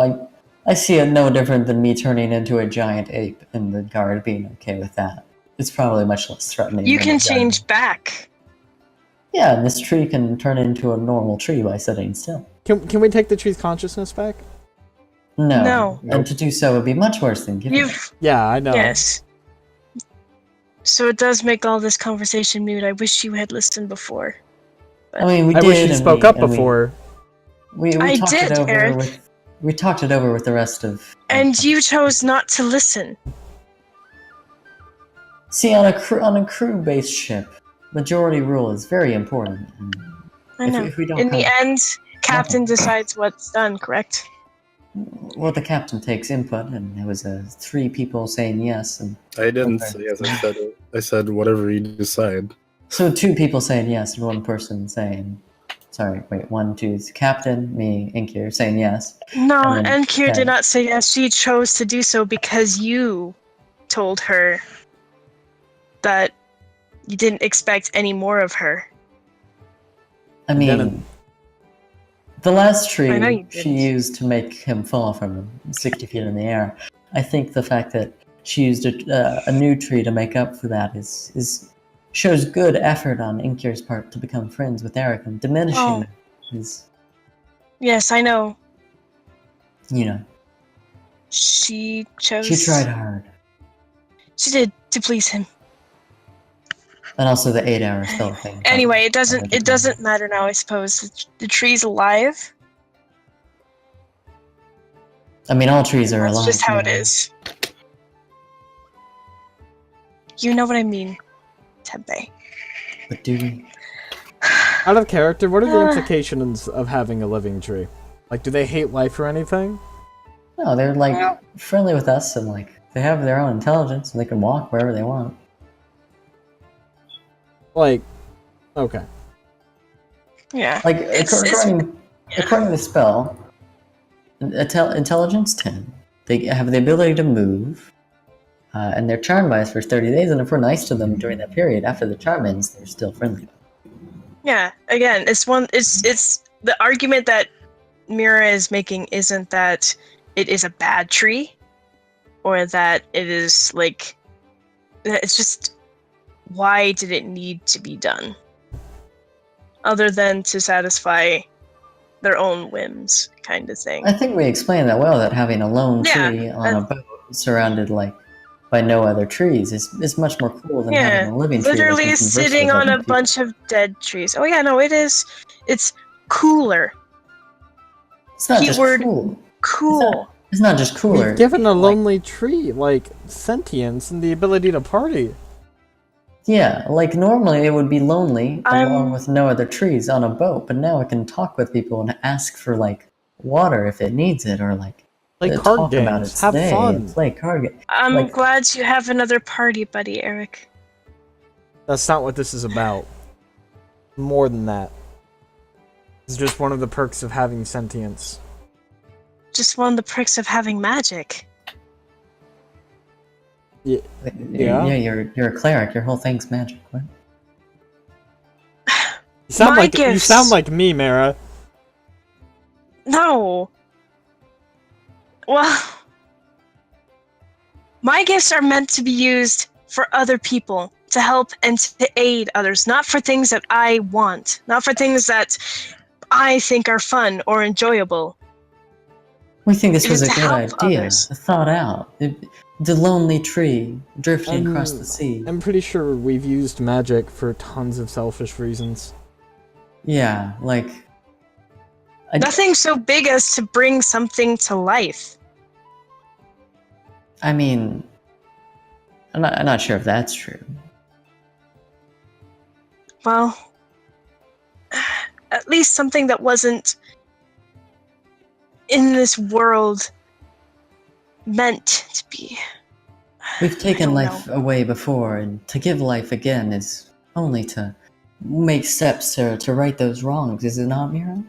I I see it no different than me turning into a giant ape and the guard being okay with that. It's probably much less threatening. You can change back. Yeah, and this tree can turn into a normal tree by sitting still. Can we take the tree's consciousness back? No. No. And to do so would be much worse than giving it. Yeah, I know. Yes. So it does make all this conversation moot. I wish you had listened before. I mean, we I did. wish you spoke up before. We I talked did, it over Eric. we talked it over with the rest of. And you chose not to listen. See, on a crew-based ship, majority rule is very important. And I know. If we don't In the come- end, captain decides what's done, correct? Well, the captain takes input, and it was 3 people saying yes, and I didn't Okay. say yes. I said it. I said whatever you decide. so 2 people saying yes, and 1 person saying. Sorry, wait, 1, 2, captain, me, Inkir saying yes. No, And then Enkir Ken. did not say yes. She chose to do so because you told her that you didn't expect any more of her. I mean, Venom. the last I know tree you she didn't. used to make him fall from 60 feet in the air. I think the fact that she used a new tree to make up for that is shows good effort on Inkir's part to become friends with Eric, and diminishing Oh. that is, Yes, I know. you know, She chose. she tried hard. She did to please him. And also the 8-hour spell thing. Anyway, it doesn't matter now. I suppose the tree's alive. I mean, all trees are That's alive. just how it yeah. is. You know what I mean, Tempe. But do we? Out of character, what are the implications of having a living tree? Like, do they hate life or anything? No, they're like friendly with us, and like they have their own intelligence, and they can walk wherever they want. Like, okay. Yeah. Like It's- according to the spell, intelligence 10. They have the ability to move, and they're charmed by us for 30 days. And if we're nice to them during that period, after the charm ends, they're still friendly. Yeah. Again, it's the argument that Mira is making isn't that it is a bad tree, or that it is like. It's just, why did it need to be done? Other than to satisfy their own whims, kind of thing. I think we explained that well. That having a lone Yeah, tree on a boat surrounded like by no other trees is much more cool than having a living tree. that Literally can converse sitting with on other a people. bunch of dead trees. Oh yeah, no, it is. It's cooler. It's not just keyword cool. Cool. It's not just cooler. We've given a lonely tree, like, sentience and the ability to party. Yeah, like normally it would be lonely along with no other trees on a boat, but now it can talk with people and ask for like water if it needs it, or like Like talk card about games. its Have day fun. and play card games. I'm Like- glad you have another party buddy, Eric. That's not what this is about. More than that. It's just one of the perks of having sentience. Just one of the perks of having magic. Yeah. Yeah, you're a cleric. Your whole thing's magic. What? You sound My like you gifts. sound like me, Mara. No. Well, my gifts are meant to be used for other people, to help and to aid others, not for things that I want, not for things that I think are fun or enjoyable. We think this It was is a to good help idea. others. Thought out. The lonely tree drifting across the sea. I'm pretty sure we've used magic for tons of selfish reasons. Yeah, like Nothing so big as to bring something to life. I mean, I'm not sure if that's true. Well, at least something that wasn't in this world meant to be. We've taken don't life away before, and to give life again is only to make steps to right those wrongs, is it not, Mira?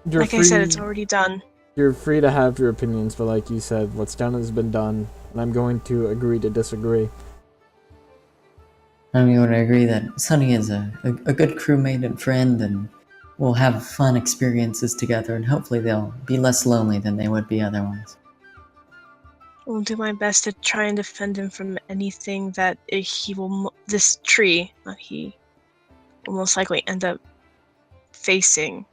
You're Like I said, it's already done. You're free to have your opinions, but like you said, what's done has been done, and I'm going to agree to disagree. I'm going to agree that Sunny is a good crewmate and friend, and we'll have fun experiences together, and hopefully they'll be less lonely than they would be otherwise. I'll do my best to try and defend him from anything that this tree, not he, will most likely end up facing.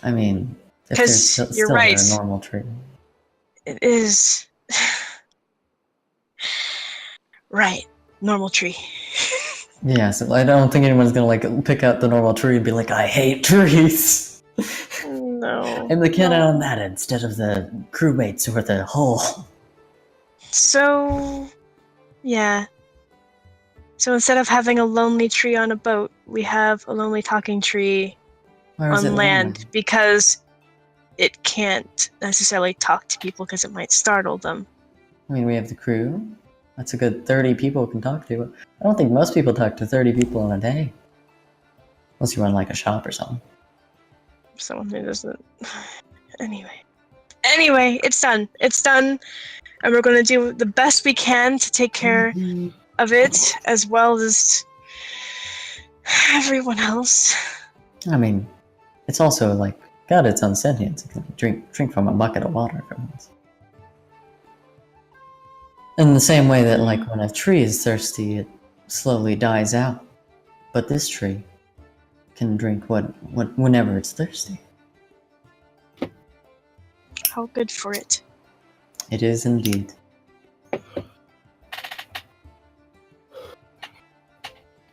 I mean, if because there's you're still right. a normal tree. It is right, normal tree. Yeah, so I don't think anyone's gonna like pick out the normal tree and be like, I hate trees. No. I'm the kid on that instead of the crewmates or the hole. So, yeah. So instead of having a lonely tree on a boat, we have a lonely talking tree on land because it can't necessarily talk to people because it might startle them. I mean, we have the crew. That's a good 30 people can talk to. I don't think most people talk to 30 people in a day. Unless you run like a shop or something. Someone who doesn't... Anyway, it's done. It's done. And we're going to do the best we can to take care of it, as well as everyone else. I mean, it's also like, got its own sentience. It can drink from a bucket of water for once. In the same way that, like, when a tree is thirsty, it slowly dies out. But this tree can drink whenever it's thirsty. How good for it. It is indeed.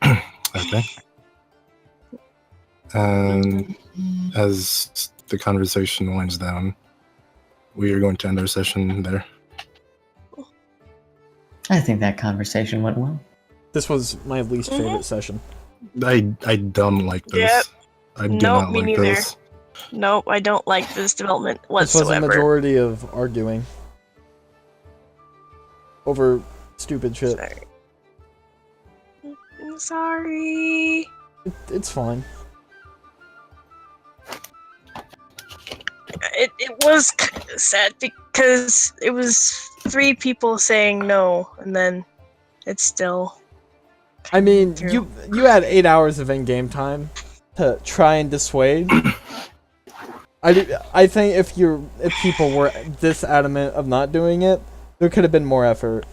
Okay. As the conversation winds down, we are going to end our session there. I think that conversation went well. This was my least favorite session. I don't like this. Yep. I do not me like neither. this. Nope, I don't like this development This whatsoever. was a majority of arguing over stupid shit. Sorry. I'm sorry. It's fine. It was sad because it was 3 people saying no, and then it's still... I mean, True. you had 8 hours of in-game time to try and dissuade. I think if people were this adamant of not doing it, there could have been more effort.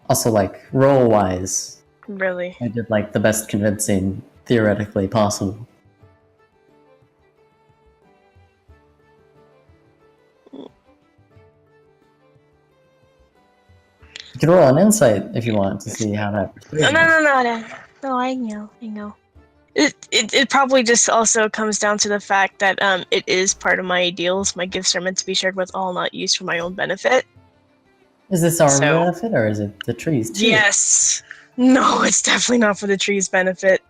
Also, like, role-wise, Really. I did, like, the best convincing, theoretically, possible. You can roll an insight if you want to see how that... No, I know. It probably just also comes down to the fact that it is part of my ideals. My gifts are meant to be shared with all, not used for my own benefit. Is this our benefit, or is it the trees, too? Yes. No, it's definitely not for the trees' benefit.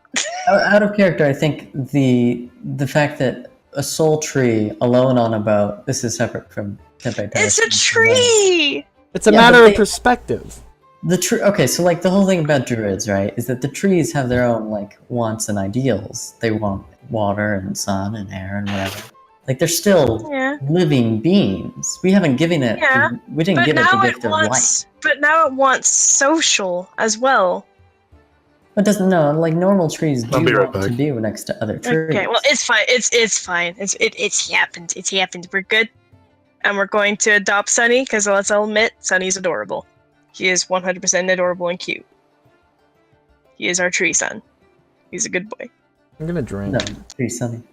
Out of character, I think the fact that a soul tree alone on a boat, this is separate from Tempe Palace. It's a tree! It's a matter of perspective. Okay, so like the whole thing about druids, right, is that the trees have their own like wants and ideals. They want water and sun and air and whatever. Like they're still living beings. We haven't given it. We didn't give it the gift of life. But now it wants social as well. It doesn't know. Like normal trees do want to be next to other trees. Okay, well it's fine. It's fine. It's happened. It's happened. We're good. And we're going to adopt Sunny, because let's admit, Sunny's adorable. He is 100% adorable and cute. He is our tree son. He's a good boy. I'm gonna drink. No, tree Sunny.